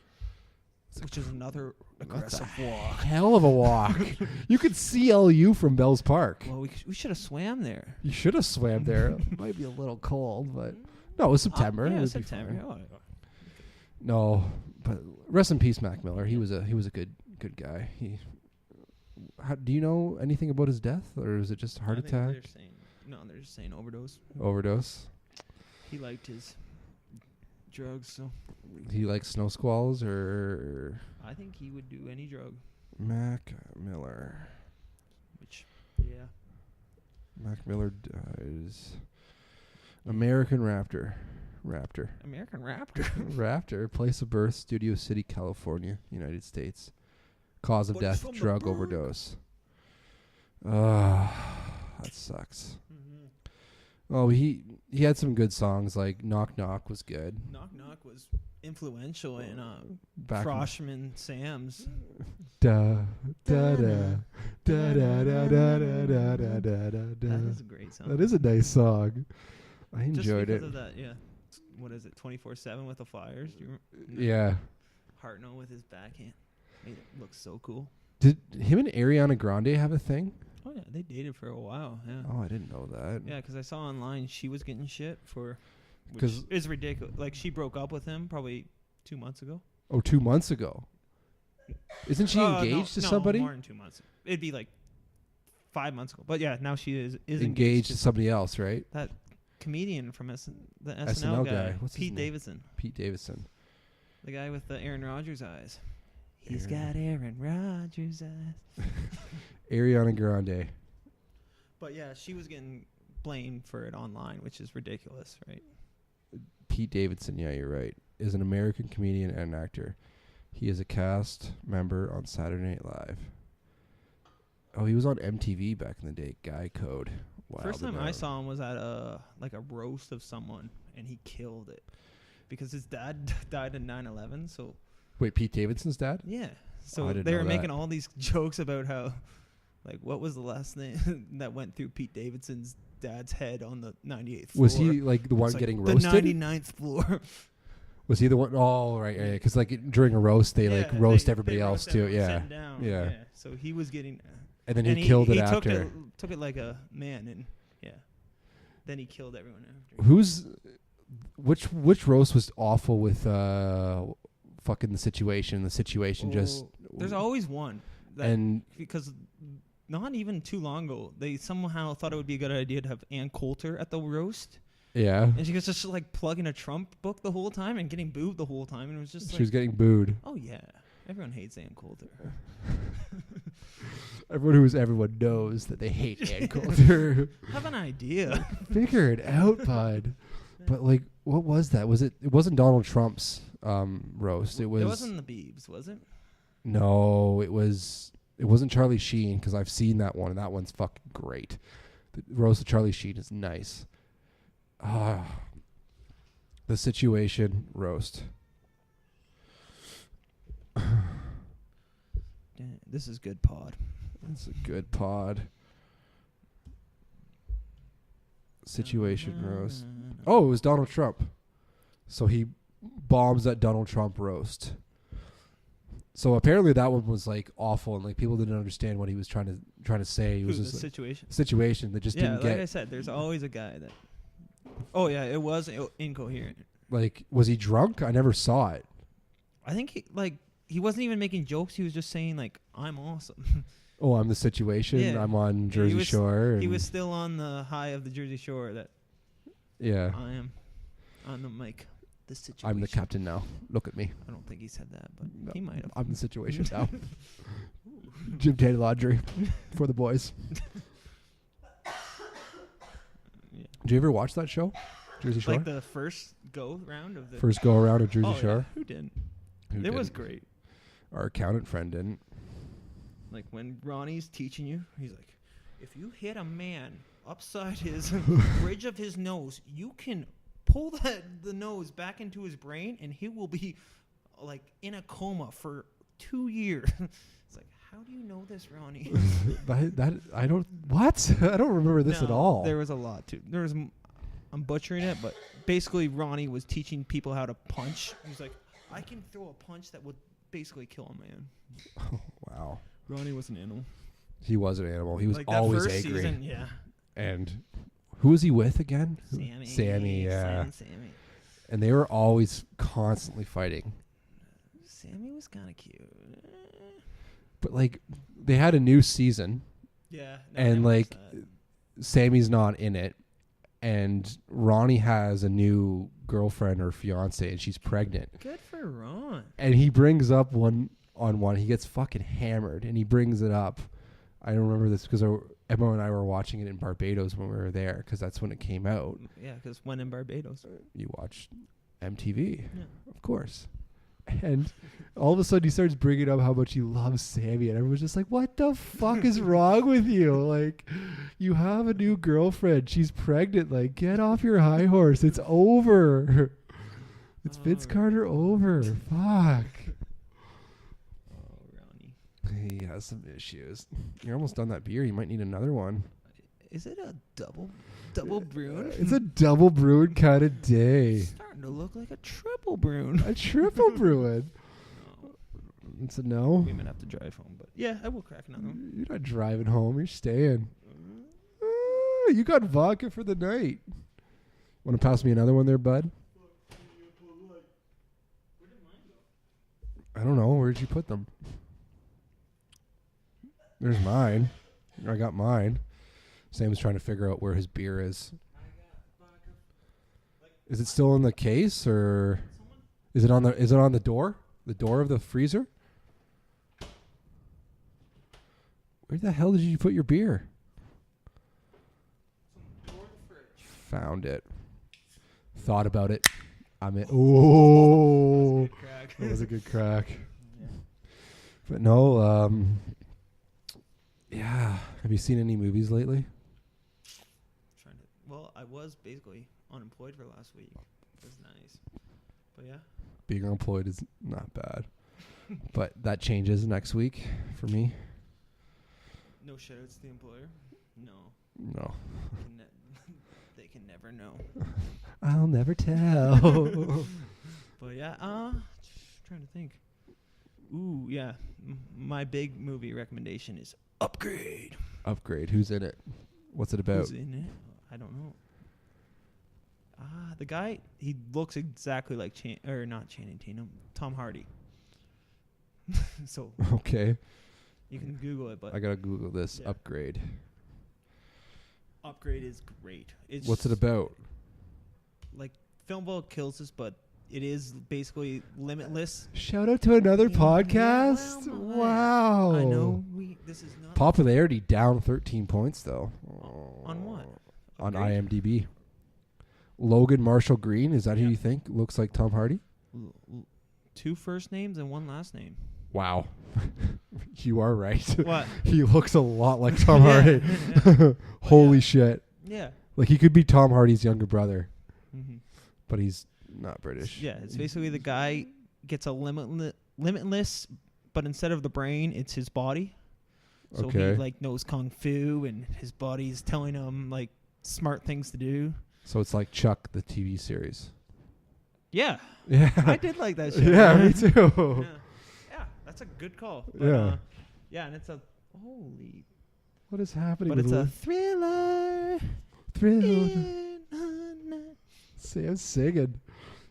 Speaker 2: which is another aggressive walk.
Speaker 1: Hell of a walk. You could see LU from Bell's Park.
Speaker 2: Well, we should have swam there.
Speaker 1: You should have swam there. It might be a little cold, but no, it was September.
Speaker 2: Yeah,
Speaker 1: it was
Speaker 2: September. Oh,
Speaker 1: no, but rest in peace, Mac Miller. He was a good guy. Do you know anything about his death, or is it just a heart attack?
Speaker 2: They're just saying overdose.
Speaker 1: Overdose.
Speaker 2: He liked his drugs, so.
Speaker 1: He likes snow squalls, or?
Speaker 2: I think he would do any drug.
Speaker 1: Mac Miller.
Speaker 2: Yeah.
Speaker 1: Mac Miller dies. American Raptor.
Speaker 2: American Raptor.
Speaker 1: Raptor. Place of birth, Studio City, California, United States. Cause of death, drug overdose. That sucks. Mm-hmm. Oh, he had some good songs, like Knock Knock was good.
Speaker 2: Knock Knock was influential in Froshman Sam's.
Speaker 1: Da da da da da da da da da da da.
Speaker 2: That is a great song.
Speaker 1: That is a nice song. I enjoyed it.
Speaker 2: Just because of that, yeah. What is it, 24/7 with the Flyers? Do you
Speaker 1: yeah.
Speaker 2: Hartnell with his backhand. Made it look so cool.
Speaker 1: Did him and Ariana Grande have a thing?
Speaker 2: Oh, yeah. They dated for a while, yeah.
Speaker 1: Oh, I didn't know that.
Speaker 2: Yeah, because I saw online she was getting shit for... Which is ridiculous. Like, she broke up with him probably 2 months ago.
Speaker 1: Oh, 2 months ago? Isn't she engaged to somebody?
Speaker 2: No, more than 2 months. It'd be like 5 months ago. But yeah, now she is
Speaker 1: engaged to somebody else, right?
Speaker 2: That comedian from the SNL
Speaker 1: SNL
Speaker 2: guy.
Speaker 1: What's
Speaker 2: Pete Davidson.
Speaker 1: Pete Davidson.
Speaker 2: The guy with the Aaron Rodgers eyes. He's got Aaron Rodgers eyes.
Speaker 1: Ariana Grande.
Speaker 2: But yeah, she was getting blamed for it online, which is ridiculous, right?
Speaker 1: Pete Davidson, yeah, you're right, is an American comedian and actor. He is a cast member on Saturday Night Live. Oh, he was on MTV back in the day. Guy Code. Wild.
Speaker 2: First time I saw him was at a roast of someone, and he killed it because his dad died in 9/11. So.
Speaker 1: Wait, Pete Davidson's dad?
Speaker 2: Yeah. So they were making all these jokes about how, like, what was the last thing that went through Pete Davidson's dad's head on the 98th floor?
Speaker 1: Was he, like, the one getting roasted?
Speaker 2: The 99th floor.
Speaker 1: Was he the one? Oh, right, yeah. Because, like, during a roast, they roast everybody else, too. Yeah.
Speaker 2: Yeah. So he was getting...
Speaker 1: and then he killed it after.
Speaker 2: Took it like a man, and, yeah. Then he killed everyone after.
Speaker 1: Which roast was awful with... fucking the situation just
Speaker 2: there's always one because not even too long ago they somehow thought it would be a good idea to have Ann Coulter at the roast, and she was just like plugging a Trump book the whole time and getting booed the whole time, and it was just
Speaker 1: she was getting booed.
Speaker 2: Oh yeah, everyone hates Ann Coulter.
Speaker 1: Everyone knows that they hate Ann Coulter.
Speaker 2: Have an idea.
Speaker 1: Figure it out, bud. But like, what was that? It wasn't Donald Trump's roast. It wasn't
Speaker 2: the Biebs, was it?
Speaker 1: No, it wasn't Charlie Sheen, because I've seen that one, and that one's fucking great. The roast of Charlie Sheen is nice. The Situation roast.
Speaker 2: This is good pod.
Speaker 1: It's a good pod. Situation roast. Oh, it was Donald Trump. So he bombs that Donald Trump roast. So apparently that one was like awful, and like people didn't understand what he was trying to say. It was just situation that just didn't get.
Speaker 2: Like I said, there's always a guy that. Oh yeah, it was incoherent.
Speaker 1: Like, was he drunk? I never saw it.
Speaker 2: I think he wasn't even making jokes. He was just saying like, "I'm awesome."
Speaker 1: Oh, I'm the situation. Yeah. I'm on Jersey Shore.
Speaker 2: He was still on the high of the Jersey Shore. That.
Speaker 1: Yeah.
Speaker 2: I am on the mic. The situation.
Speaker 1: I'm the captain now. Look at me.
Speaker 2: I don't think he said that, but he might have.
Speaker 1: I'm the situation now. Jim Taylor Laundry for the boys.
Speaker 2: Yeah.
Speaker 1: Did you ever watch that show? Jersey Shore?
Speaker 2: Like the first go round of the
Speaker 1: First go around of Jersey Shore?
Speaker 2: Yeah. Who didn't? It was great.
Speaker 1: Our accountant friend didn't.
Speaker 2: Like when Ronnie's teaching you, he's like, if you hit a man upside his bridge of his nose, you can pull the nose back into his brain and he will be like in a coma for 2 years. It's like, how do you know this, Ronnie?
Speaker 1: I don't remember this at all.
Speaker 2: There was a lot too. I'm butchering it, but basically Ronnie was teaching people how to punch. He's like, I can throw a punch that would basically kill a man.
Speaker 1: Oh, wow.
Speaker 2: Ronnie was an animal.
Speaker 1: He was an animal. He was
Speaker 2: like
Speaker 1: always
Speaker 2: that first
Speaker 1: angry.
Speaker 2: Season, yeah.
Speaker 1: And who was he with again?
Speaker 2: Sammy,
Speaker 1: yeah.
Speaker 2: Sammy.
Speaker 1: And they were always constantly fighting.
Speaker 2: Sammy was kind of cute.
Speaker 1: But like they had a new season.
Speaker 2: Yeah.
Speaker 1: And like Sammy's not in it. And Ronnie has a new girlfriend or fiance and she's pregnant.
Speaker 2: Good for Ron.
Speaker 1: And he brings up one. He gets fucking hammered and he brings it up. I don't remember this because Emma and I were watching it in Barbados when we were there because that's when it came out.
Speaker 2: Yeah, because when in Barbados.
Speaker 1: You watched MTV,
Speaker 2: yeah.
Speaker 1: Of course. And all of a sudden he starts bringing up how much he loves Sammy and everyone's just like, what the fuck is wrong with you? Like, you have a new girlfriend. She's pregnant. Like, get off your high horse. It's over. It's Vince Carter over. Fuck. He has some issues. You're almost done that beer. You might need another one.
Speaker 2: Is it a double Bruin?
Speaker 1: It's a double Bruin kind of day.
Speaker 2: It's starting to look like a triple Bruin.
Speaker 1: A triple Bruin.
Speaker 2: No.
Speaker 1: It's a no.
Speaker 2: We might have to drive home, but yeah, I will crack another one.
Speaker 1: You're not driving home. You're staying. You got vodka for the night. Want to pass me another one there, bud?
Speaker 2: Where did mine go?
Speaker 1: I don't know. Where did you put them? There's mine. I got mine. Sam was trying to figure out where his beer is. Is it still in the case or is it on the door? The door of the freezer? Where the hell did you put your beer? Found it. Thought about it. I'm in. Oh, that was a good crack.
Speaker 2: Yeah.
Speaker 1: But no, yeah. Have you seen any movies lately?
Speaker 2: Well, I was basically unemployed for last week. It was nice. But yeah.
Speaker 1: Being unemployed is not bad. But that changes next week for me.
Speaker 2: No shoutouts to the employer? No.
Speaker 1: No.
Speaker 2: They can never know.
Speaker 1: I'll never tell.
Speaker 2: But yeah, trying to think. Ooh, yeah. My big movie recommendation is Upgrade.
Speaker 1: Upgrade. Who's in it? What's it about?
Speaker 2: Who's in it? I don't know. The guy, he looks exactly like not Channing Tatum, Tom Hardy. So
Speaker 1: okay.
Speaker 2: You can Google it, but
Speaker 1: I gotta Google this.
Speaker 2: Yeah.
Speaker 1: Upgrade.
Speaker 2: Upgrade is great.
Speaker 1: What's it about?
Speaker 2: Like Filmville kills us, but it is basically limitless.
Speaker 1: Shout out to another podcast.
Speaker 2: Yeah,
Speaker 1: wow.
Speaker 2: I know this is not
Speaker 1: popularity down 13 points though.
Speaker 2: On what?
Speaker 1: On
Speaker 2: Upgrade?
Speaker 1: IMDb. Logan Marshall Green, is that who
Speaker 2: Yep.
Speaker 1: you think looks like Tom Hardy?
Speaker 2: 2 first names and 1 last name.
Speaker 1: Wow. You are right.
Speaker 2: What?
Speaker 1: He looks a lot like Tom Hardy. Holy shit.
Speaker 2: Yeah.
Speaker 1: Like he could be Tom Hardy's younger brother,
Speaker 2: Mm-hmm.
Speaker 1: but he's not British.
Speaker 2: Yeah, it's basically the guy gets a limitless, but instead of the brain, it's his body. So he
Speaker 1: Okay.
Speaker 2: like knows kung fu, and his body's telling him like smart things to do.
Speaker 1: So it's like Chuck, the TV series.
Speaker 2: Yeah,
Speaker 1: Yeah.
Speaker 2: I did like that show.
Speaker 1: Yeah, me too.
Speaker 2: Yeah, that's a good call. But,
Speaker 1: Yeah.
Speaker 2: yeah, and it's a holy,
Speaker 1: What is happening?
Speaker 2: but
Speaker 1: with
Speaker 2: it's a
Speaker 1: Lou?
Speaker 2: thriller.
Speaker 1: thrill.
Speaker 2: in a night.
Speaker 1: Sam singing.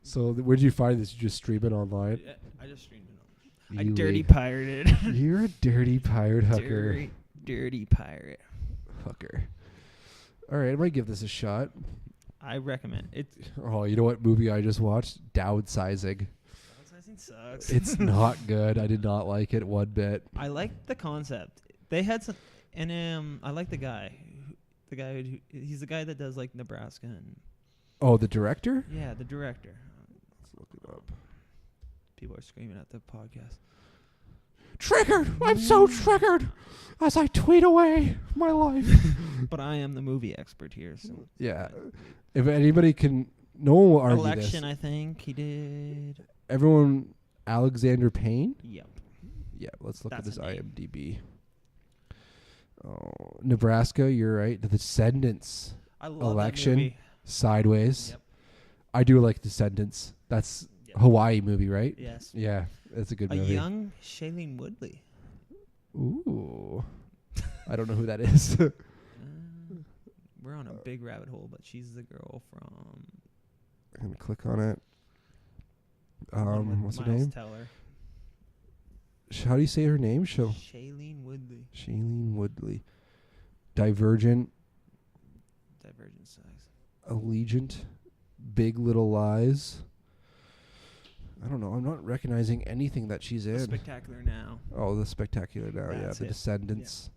Speaker 1: So where did you find this? You just stream it online?
Speaker 2: Yeah, I just streamed it on. I
Speaker 1: You
Speaker 2: dirty
Speaker 1: leak.
Speaker 2: pirated.
Speaker 1: You're a dirty pirate hooker.
Speaker 2: Dirty pirate.
Speaker 1: Hooker. All right, I might give this a shot.
Speaker 2: I recommend it.
Speaker 1: Oh, you know what movie I just watched? Downsizing.
Speaker 2: Downsizing sucks.
Speaker 1: It's not good. I did not like it one bit.
Speaker 2: I like the concept. They had some, and I like the guy. He's the guy that does like Nebraska and
Speaker 1: Oh, the director?
Speaker 2: Yeah, the director.
Speaker 1: Let's look it up.
Speaker 2: People are screaming at the podcast.
Speaker 1: Triggered! I'm so triggered as I tweet away my life.
Speaker 2: But I am the movie expert here. So
Speaker 1: Yeah. If anybody can... No one will argue
Speaker 2: Election,
Speaker 1: this.
Speaker 2: I think he did.
Speaker 1: Everyone... Alexander Payne?
Speaker 2: Yep.
Speaker 1: Yeah, let's look at
Speaker 2: That's
Speaker 1: this
Speaker 2: a name.
Speaker 1: IMDb. Oh, Nebraska, you're right. The Descendants.
Speaker 2: I love
Speaker 1: Election.
Speaker 2: that movie.
Speaker 1: Sideways.
Speaker 2: Yep.
Speaker 1: I do like Descendants. That's
Speaker 2: Yep.
Speaker 1: Hawaii movie, right?
Speaker 2: Yes.
Speaker 1: Yeah, that's a good
Speaker 2: A
Speaker 1: movie.
Speaker 2: young Shailene Woodley.
Speaker 1: Ooh. I don't know who that is.
Speaker 2: We're on a big rabbit hole, but she's the girl from...
Speaker 1: I'm going to click on it.
Speaker 2: one with
Speaker 1: What's her
Speaker 2: Miles
Speaker 1: name?
Speaker 2: Teller.
Speaker 1: How do you say her name?
Speaker 2: Shailene Woodley.
Speaker 1: Shailene Woodley. Divergent.
Speaker 2: Divergent size.
Speaker 1: Allegiant. Big Little Lies. I don't know. I'm not recognizing anything that she's in.
Speaker 2: Spectacular Now.
Speaker 1: Oh, The Spectacular Now.
Speaker 2: That's
Speaker 1: The
Speaker 2: it.
Speaker 1: Descendants.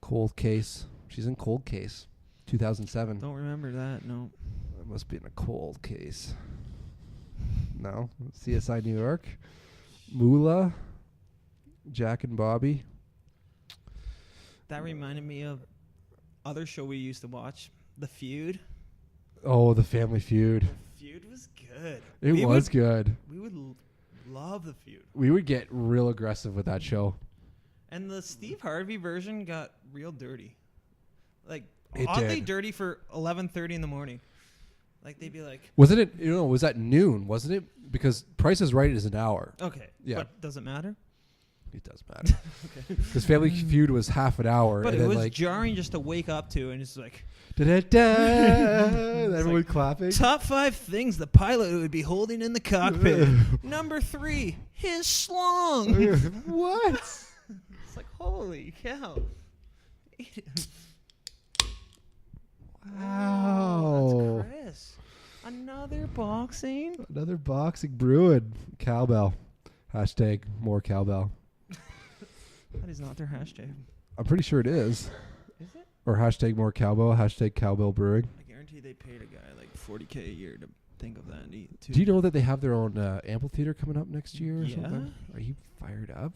Speaker 1: Cold Case. She's in Cold Case. 2007.
Speaker 2: Don't remember that, no.
Speaker 1: I must be in a Cold Case. No. CSI New York. Moolah. Jack and Bobby.
Speaker 2: That reminded me of other show we used to watch, The Feud.
Speaker 1: Oh, The Family Feud.
Speaker 2: The Feud was good.
Speaker 1: It was good.
Speaker 2: We would love The Feud.
Speaker 1: We would get real aggressive with that show.
Speaker 2: And the Steve Harvey version got real dirty. Like,
Speaker 1: It
Speaker 2: oddly
Speaker 1: did.
Speaker 2: dirty for 11:30 in the morning. Like, they'd be like,
Speaker 1: Wasn't it? You know, it was at noon, wasn't it? Because Price is Right is an hour.
Speaker 2: okay.
Speaker 1: Yeah.
Speaker 2: But does it matter?
Speaker 1: It does matter. Because Family Feud was half an hour.
Speaker 2: But
Speaker 1: and
Speaker 2: it
Speaker 1: then
Speaker 2: was jarring just to wake up to, and it's like,
Speaker 1: everyone
Speaker 2: like,
Speaker 1: clapping.
Speaker 2: top 5 things the pilot would be holding in the cockpit. Number 3, his schlong.
Speaker 1: What?
Speaker 2: It's like, holy cow.
Speaker 1: Wow.
Speaker 2: That's Chris. Another boxing?
Speaker 1: Another boxing Bruin. Cowbell. Hashtag more cowbell.
Speaker 2: That is not their hashtag.
Speaker 1: I'm pretty sure it is.
Speaker 2: Is it?
Speaker 1: Or hashtag more cowbell. Hashtag Cowbell Brewing.
Speaker 2: I guarantee they paid a guy like $40K a year to think of that.
Speaker 1: Do you know that they have their own amphitheater coming up next year or
Speaker 2: Yeah?
Speaker 1: something? Are you fired up?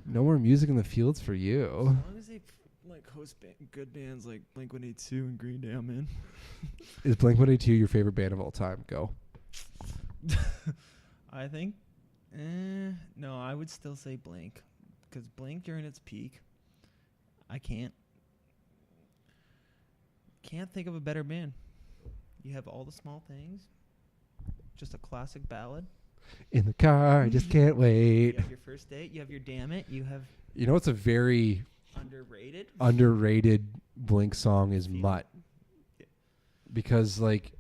Speaker 1: No more music in the fields for
Speaker 2: As
Speaker 1: you.
Speaker 2: long as they like host good bands like Blink-182 and Green Day, I'm in.
Speaker 1: Is Blink-182 your favorite band of all time? Go.
Speaker 2: I think, no, I would still say Blink, because Blink during its peak, I can't think of a better band. You have All the Small Things, just a classic ballad.
Speaker 1: In the car, I just can't
Speaker 2: You
Speaker 1: wait.
Speaker 2: have Your First Date. You have Your Damn It. You have
Speaker 1: You know what's a very
Speaker 2: underrated.
Speaker 1: Blink song is
Speaker 2: Feeling.
Speaker 1: Mutt.
Speaker 2: Yeah.
Speaker 1: Because like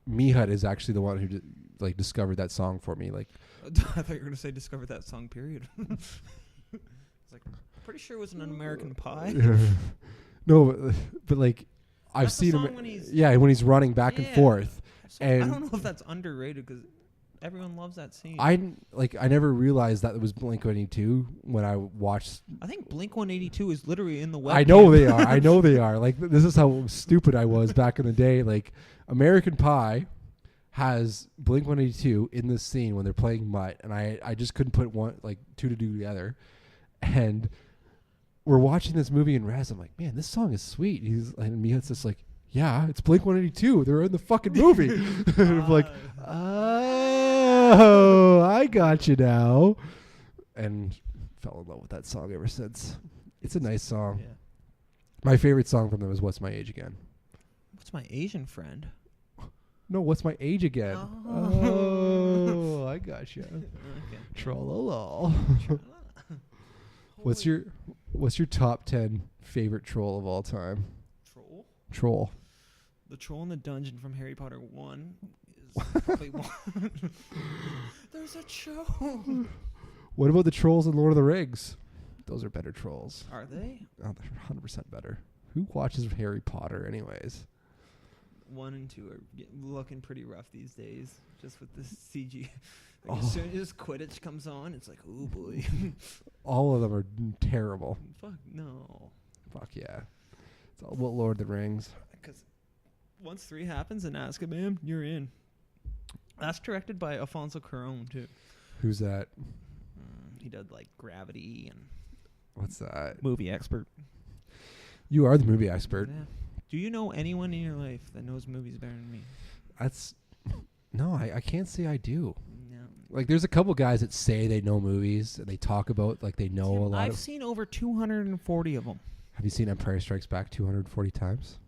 Speaker 1: Mihut is actually the one who discovered that song for me. Like
Speaker 2: I thought you were gonna say discovered that song. Period. It's like, pretty sure it was an American Pie.
Speaker 1: no, but like I've
Speaker 2: That's the
Speaker 1: seen
Speaker 2: song
Speaker 1: him.
Speaker 2: when he's-
Speaker 1: Yeah, when he's running back and
Speaker 2: Yeah.
Speaker 1: forth.
Speaker 2: So I
Speaker 1: And
Speaker 2: don't know if that's underrated because everyone loves that scene.
Speaker 1: I never realized that it was Blink-182 when I watched.
Speaker 2: I think Blink-182 is literally in the webcam.
Speaker 1: I know they are. I know they are. Like this is how stupid I was back in the day. Like American Pie has Blink-182 in this scene when they're playing Mutt, and I just couldn't put two to do together. And we're watching this movie in Raz. I'm like, man, this song is sweet. And Mihut's just like, yeah, it's Blink-182. They're in the fucking movie. And I'm like, oh, I got you now. And fell in love with that song ever since. It's a nice song.
Speaker 2: Yeah.
Speaker 1: My favorite song from them is What's My Age Again?
Speaker 2: What's my Asian friend?
Speaker 1: No, What's My Age Again?
Speaker 2: Oh.
Speaker 1: Oh, I got you.
Speaker 2: Okay.
Speaker 1: Trollolol. What's your top 10 favorite troll of all time?
Speaker 2: Troll?
Speaker 1: Troll.
Speaker 2: The troll in the dungeon from Harry Potter 1 is probably one. There's a troll.
Speaker 1: What about the trolls in Lord of the Rings? Those are better trolls.
Speaker 2: Are they?
Speaker 1: Oh, they're 100% better. Who watches Harry Potter anyways?
Speaker 2: 1 and 2 are looking pretty rough these days, just with the CG.
Speaker 1: Oh.
Speaker 2: As soon as Quidditch comes on, it's like, oh boy.
Speaker 1: All of them are terrible.
Speaker 2: Fuck no.
Speaker 1: Fuck yeah. It's all about Lord of the Rings.
Speaker 2: Because once 3 happens and ask him, man, you're in. That's directed by Alfonso Cuarón, too.
Speaker 1: Who's that?
Speaker 2: He did, like, Gravity and...
Speaker 1: What's that?
Speaker 2: Movie expert.
Speaker 1: You are the movie expert.
Speaker 2: Yeah. Do you know anyone in your life that knows movies better than me?
Speaker 1: No, I can't say I do.
Speaker 2: No.
Speaker 1: Like, there's a couple guys that say they know movies and they talk about, like, they know a lot
Speaker 2: I've seen over 240 of them.
Speaker 1: Have you seen Empire Strikes Back 240 times?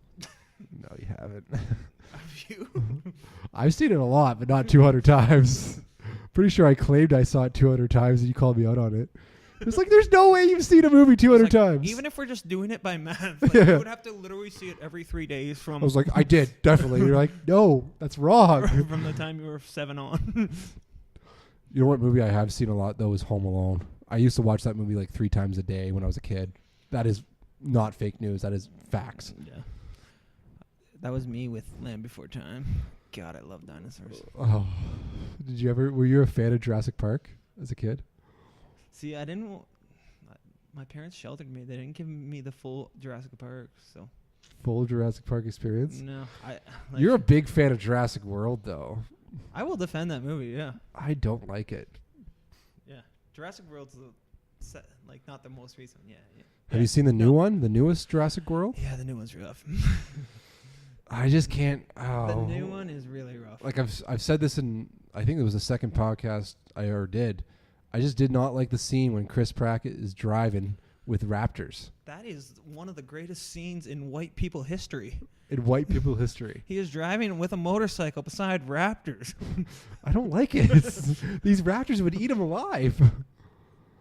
Speaker 1: No, you haven't.
Speaker 2: Have you?
Speaker 1: I've seen it a lot, but not 200 times. Pretty sure I claimed I saw it 200 times and you called me out on it. It's like, there's no way you've seen a movie 200 times.
Speaker 2: Even if we're just doing it by math, like, you would have to literally see it every 3 days from...
Speaker 1: I was like, I did, definitely. You're like, no, that's wrong.
Speaker 2: From the time you were 7 on.
Speaker 1: You know what movie I have seen a lot, though, is Home Alone. I used to watch that movie like 3 times a day when I was a kid. That is not fake news. That is facts.
Speaker 2: Yeah. That was me with Land Before Time. God, I love dinosaurs.
Speaker 1: Oh, were you a fan of Jurassic Park as a kid?
Speaker 2: See, I didn't... My parents sheltered me. They didn't give me the full Jurassic Park, so...
Speaker 1: Full Jurassic Park experience?
Speaker 2: No.
Speaker 1: You're a big fan of Jurassic World, though.
Speaker 2: I will defend that movie, yeah.
Speaker 1: I don't like it.
Speaker 2: Yeah. Jurassic World's not the most recent. Yeah.
Speaker 1: Have you seen the new one? The newest Jurassic World?
Speaker 2: Yeah, the new one's rough.
Speaker 1: I just can't. Oh.
Speaker 2: The new one is really rough.
Speaker 1: Like I've said this in, I think it was the second podcast I ever did. I just did not like the scene when Chris Pratt is driving with raptors.
Speaker 2: That is one of the greatest scenes in white people history.
Speaker 1: In white people history.
Speaker 2: He is driving with a motorcycle beside raptors.
Speaker 1: I don't like it. These raptors would eat him alive.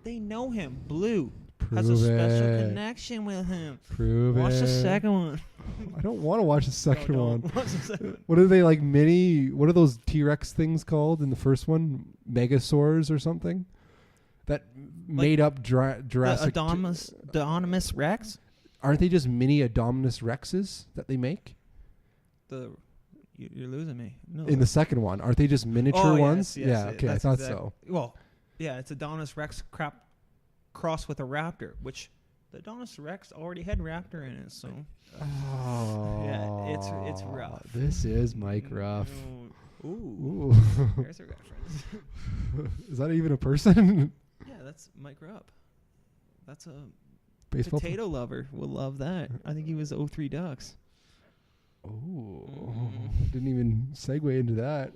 Speaker 2: They know him. Blue
Speaker 1: Prove
Speaker 2: has a special
Speaker 1: it.
Speaker 2: connection with him.
Speaker 1: Prove
Speaker 2: Watch
Speaker 1: it.
Speaker 2: the second one.
Speaker 1: I don't want to watch the second one.
Speaker 2: Watch the second one.
Speaker 1: What are they like mini? What are those T-Rex things called in the first one? Megasaurs or something? That made up Jurassic.
Speaker 2: The Adominus Rex?
Speaker 1: Aren't they just mini Adominus Rexes that they make?
Speaker 2: You're losing me. No.
Speaker 1: In the second one, aren't they just miniature ones?
Speaker 2: Yes,
Speaker 1: yeah. Okay, I thought so.
Speaker 2: Well, yeah, it's Adominus Rex crossed with a raptor, which the Adominus Rex already had raptor in it. So.
Speaker 1: Oh.
Speaker 2: Yeah, it's rough.
Speaker 1: This is Mike Ruff.
Speaker 2: Ooh. There's a reference.
Speaker 1: Is that even a person?
Speaker 2: Yeah, that's Mike Rupp. That's a
Speaker 1: baseball
Speaker 2: potato lover. Will love that. I think he was 03 Ducks.
Speaker 1: Oh, didn't even segue into that.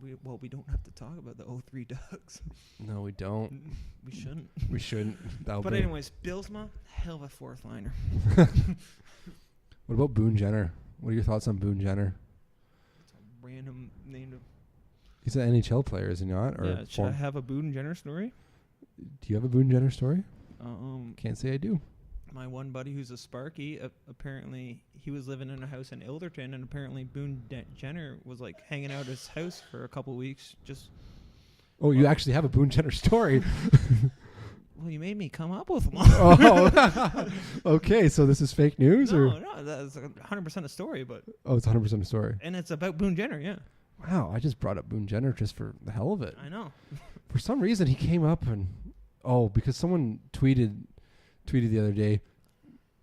Speaker 2: We don't have to talk about the 03 Ducks.
Speaker 1: No, we don't.
Speaker 2: We shouldn't.
Speaker 1: We shouldn't.
Speaker 2: But anyways, Bylsma, hell of a fourth liner.
Speaker 1: What about Boone Jenner? What are your thoughts on Boone Jenner?
Speaker 2: It's a random name.
Speaker 1: He's an NHL player, is he not? Or
Speaker 2: yeah, should I have a Boone Jenner story?
Speaker 1: Do you have a Boone Jenner story? Can't say I do.
Speaker 2: My one buddy who's a Sparky, apparently he was living in a house in Ilderton, and apparently Boone Jenner was like hanging out at his house for a couple weeks.
Speaker 1: Oh, you actually have a Boone Jenner story.
Speaker 2: Well, you made me come up with one.
Speaker 1: Oh, okay. So this is fake news,
Speaker 2: No, that's 100% a story, but
Speaker 1: it's 100% a story.
Speaker 2: And it's about Boone Jenner, yeah.
Speaker 1: Wow, I just brought up Boone Jenner just for the hell of it.
Speaker 2: I know.
Speaker 1: For some reason, he came up and because someone tweeted the other day,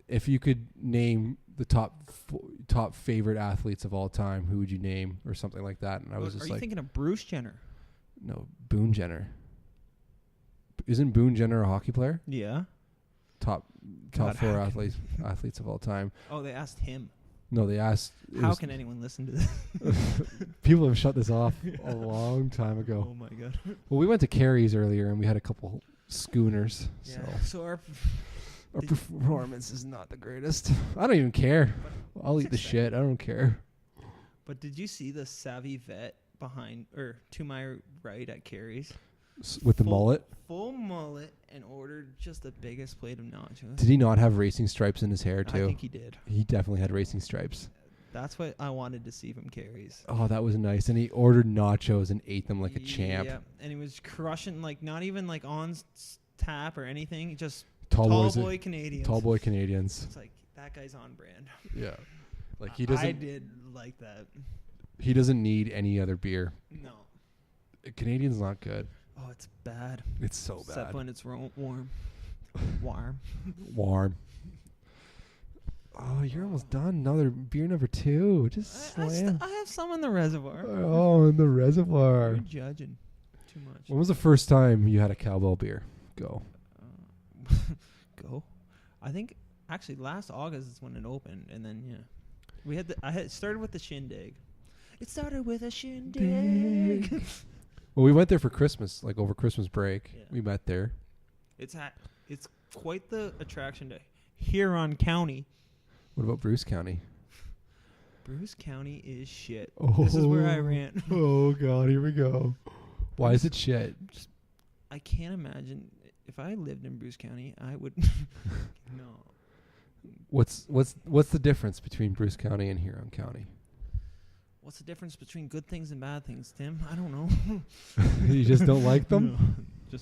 Speaker 1: if you could name the top favorite athletes of all time, who would you name, or something like that? And I was just like,
Speaker 2: are you thinking of Bruce Jenner?
Speaker 1: No, Boone Jenner. Isn't Boone Jenner a hockey player?
Speaker 2: Yeah.
Speaker 1: Top
Speaker 2: God,
Speaker 1: 4 athletes of all time.
Speaker 2: Oh, they asked him.
Speaker 1: No, they asked.
Speaker 2: How can anyone listen to this?
Speaker 1: People have shut this off a long time ago.
Speaker 2: Oh my god.
Speaker 1: Well, we went to Carrie's earlier and we had a couple schooners.
Speaker 2: Yeah. So our
Speaker 1: performance is not the greatest. I don't even care. I'll eat the shit. I don't care.
Speaker 2: But did you see the savvy vet to my right at Carrie's?
Speaker 1: With the mullet?
Speaker 2: Full mullet, and ordered just the biggest plate of nachos.
Speaker 1: Did he not have racing stripes in his hair, too?
Speaker 2: I think he did.
Speaker 1: He definitely had racing stripes.
Speaker 2: That's what I wanted to see from Carrie's.
Speaker 1: Oh, that was nice. And he ordered nachos and ate them like a champ.
Speaker 2: Yeah, and he was crushing, like, not even, like, on tap or anything. Just
Speaker 1: tall
Speaker 2: boy Canadians.
Speaker 1: Tall boy Canadians.
Speaker 2: It's like, that guy's on brand.
Speaker 1: Yeah. Like, he doesn't...
Speaker 2: I did like that.
Speaker 1: He doesn't need any other beer.
Speaker 2: No.
Speaker 1: Canadian's not good.
Speaker 2: Oh, it's bad.
Speaker 1: It's so bad.
Speaker 2: Except when it's warm.
Speaker 1: Warm. Oh, Oh, you're almost done. Another beer number 2. Just slam.
Speaker 2: I have some in the reservoir.
Speaker 1: Oh, in the reservoir.
Speaker 2: You're judging too much.
Speaker 1: When was the first time you had a Cowbell beer? Go.
Speaker 2: Go. I think actually last August is when it opened, and then I had started with the shindig. It started with a shindig.
Speaker 1: Well, we went there for Christmas, like over Christmas break.
Speaker 2: Yeah.
Speaker 1: We met there.
Speaker 2: It's quite the attraction to Huron County.
Speaker 1: What about Bruce County?
Speaker 2: Bruce County is shit.
Speaker 1: Oh.
Speaker 2: This is where I ran.
Speaker 1: Oh, God, here we go. Why is it shit?
Speaker 2: I can't imagine. If I lived in Bruce County, I would... No.
Speaker 1: What's the difference between Bruce County and Huron County?
Speaker 2: What's the difference between good things and bad things, Tim? I don't know.
Speaker 1: You just don't like them?
Speaker 2: No,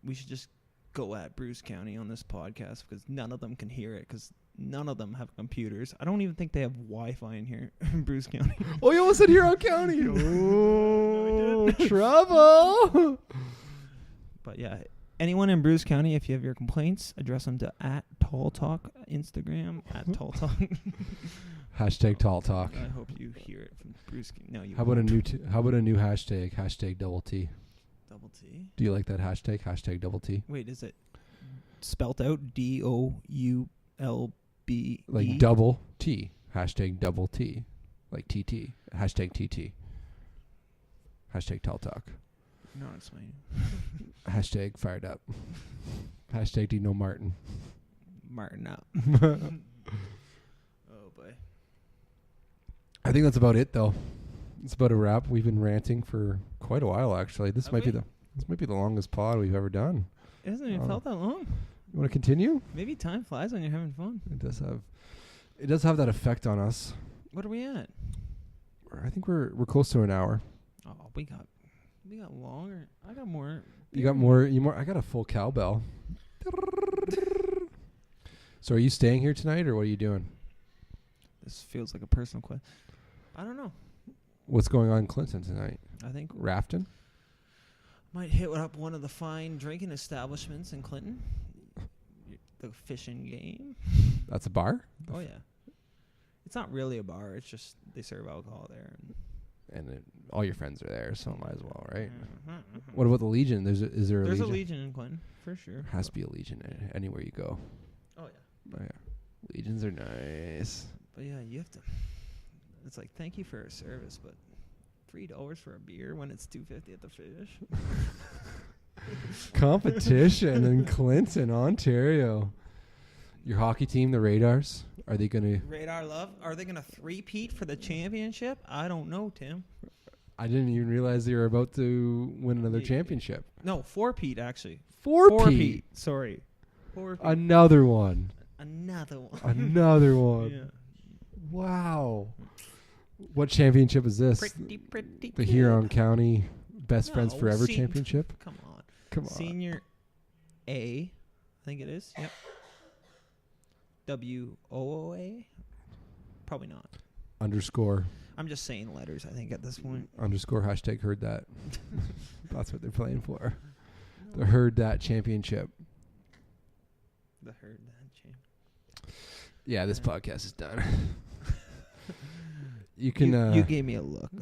Speaker 2: we should just go at Bruce County on this podcast because none of them can hear it because none of them have computers. I don't even think they have Wi-Fi in here in Bruce County.
Speaker 1: Oh, you almost said Huron County. Oh, trouble.
Speaker 2: But yeah, anyone in Bruce County, if you have your complaints, address them to @TallTalk, Instagram, @TallTalk.
Speaker 1: Hashtag Tall Talk.
Speaker 2: I hope you hear it from Bruce. No, you.
Speaker 1: How about a new hashtag? Hashtag double T.
Speaker 2: Double T?
Speaker 1: Do you like that hashtag? Hashtag double T.
Speaker 2: Wait, is it spelt out DOULB?
Speaker 1: Like double T. Hashtag double T. Like TT. Hashtag TT. Hashtag Tall Talk.
Speaker 2: No, it's fine.
Speaker 1: Hashtag fired up. Hashtag Dino Martin.
Speaker 2: Martin up. Oh boy.
Speaker 1: I think that's about it, though. It's about a wrap. We've been ranting for quite a while, actually. This might be the longest pod we've ever done.
Speaker 2: It hasn't even felt that long.
Speaker 1: You want to continue?
Speaker 2: Maybe time flies when you're having fun.
Speaker 1: It does have that effect on us.
Speaker 2: What are we at?
Speaker 1: I think we're close to an hour.
Speaker 2: Oh, we got longer. I got more.
Speaker 1: You got more. I got a full cowbell. So are you staying here tonight, or what are you doing?
Speaker 2: This feels like a personal question. I don't know.
Speaker 1: What's going on in Clinton tonight?
Speaker 2: I think
Speaker 1: rafting.
Speaker 2: Might hit up one of the fine drinking establishments in Clinton. The Fishing Game.
Speaker 1: That's a bar?
Speaker 2: Oh, yeah. It's not really a bar. It's just they serve alcohol there.
Speaker 1: And all your friends are there, so might as well, right?
Speaker 2: Mm-hmm.
Speaker 1: What about the Legion? Is there a Legion?
Speaker 2: There's a Legion in Clinton, for sure.
Speaker 1: Has to be a Legion anywhere you go.
Speaker 2: Oh, yeah.
Speaker 1: Oh, yeah. Legions are nice.
Speaker 2: But, yeah, you have to... It's like, thank you for our service, but $3 for a beer when it's $2.50 at the Fish.
Speaker 1: Competition in Clinton, Ontario. Your hockey team, the Radars, are they going to...
Speaker 2: Radar Love, are they going to three-peat for the championship? I don't know, Tim.
Speaker 1: I didn't even realize they were about to win another championship.
Speaker 2: No, four-peat, actually.
Speaker 1: Four-peat.
Speaker 2: Sorry. Four-peat.
Speaker 1: Another one.
Speaker 2: Another one.
Speaker 1: Another one.
Speaker 2: Yeah.
Speaker 1: Wow. What championship is this?
Speaker 2: Pretty
Speaker 1: the Huron County Best Friends Forever
Speaker 2: Championship.
Speaker 1: Championship?
Speaker 2: Come on.
Speaker 1: Come on.
Speaker 2: Senior A, I think it is. Yep. WOOA? Probably not.
Speaker 1: Underscore.
Speaker 2: I'm just saying letters, I think, at this point.
Speaker 1: Underscore hashtag heard that. That's what they're playing for. The Heard That Championship.
Speaker 2: The Heard That Champ.
Speaker 1: Yeah, this podcast is done. You can.
Speaker 2: You gave me a look.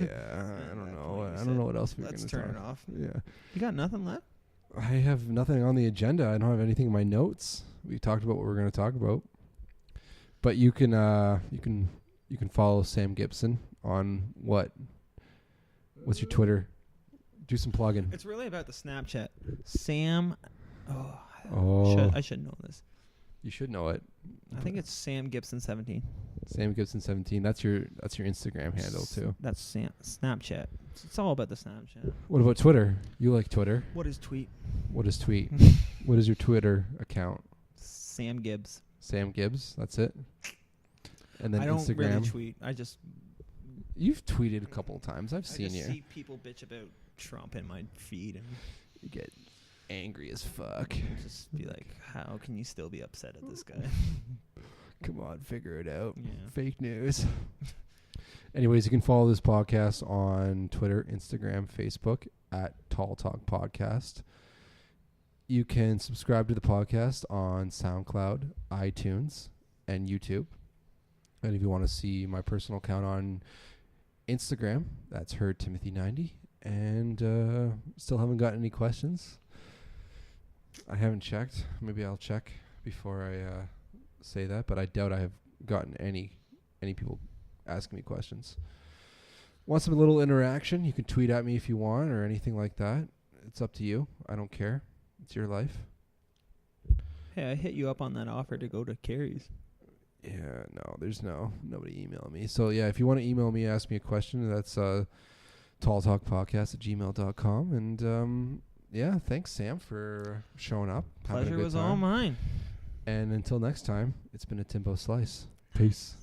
Speaker 1: Yeah, I don't know. I don't know what else we're going to talk.
Speaker 2: Let's turn it off.
Speaker 1: Yeah.
Speaker 2: You got nothing left?
Speaker 1: I have nothing on the agenda. I don't have anything in my notes. We talked about what we're going to talk about. But you can follow Sam Gibson on what? What's your Twitter? Do some plugging.
Speaker 2: It's really about the Snapchat. Sam. I should know this.
Speaker 1: You should know it.
Speaker 2: I think it's Sam Gibson 17.
Speaker 1: Sam Gibson 17. That's your Instagram handle too.
Speaker 2: That's Snapchat. It's all about the Snapchat.
Speaker 1: What about Twitter? You like Twitter?
Speaker 2: What is tweet?
Speaker 1: What is tweet? What is your Twitter account?
Speaker 2: Sam Gibbs.
Speaker 1: Sam Gibbs. That's it. And then
Speaker 2: I don't
Speaker 1: Instagram.
Speaker 2: really tweet.
Speaker 1: You've tweeted a couple of times. I've seen you.
Speaker 2: I see people bitch about Trump in my feed and
Speaker 1: you get angry as fuck.
Speaker 2: Just be like, how can you still be upset at this guy?
Speaker 1: Come on, figure it out.
Speaker 2: Yeah.
Speaker 1: Fake news. Anyways, you can follow this podcast on Twitter, Instagram, Facebook at Tall Talk Podcast. You can subscribe to the podcast on SoundCloud, iTunes, and YouTube. And if you want to see my personal account on Instagram, that's HerdTimothy90. And still haven't gotten any questions. I haven't checked. Maybe I'll check before I say that, but I doubt I have gotten any people asking me questions. Want some little interaction? You can tweet at me if you want or anything like that. It's up to you. I don't care. It's your life.
Speaker 2: Hey, I hit you up on that offer to go to Carrie's.
Speaker 1: Yeah, no, there's nobody emailing me. So yeah, if you want to email me, ask me a question, that's talltalkpodcast@gmail.com. And yeah, thanks Sam for showing up.
Speaker 2: Pleasure was all mine.
Speaker 1: And until next time, it's been a Timbo Slice. Peace.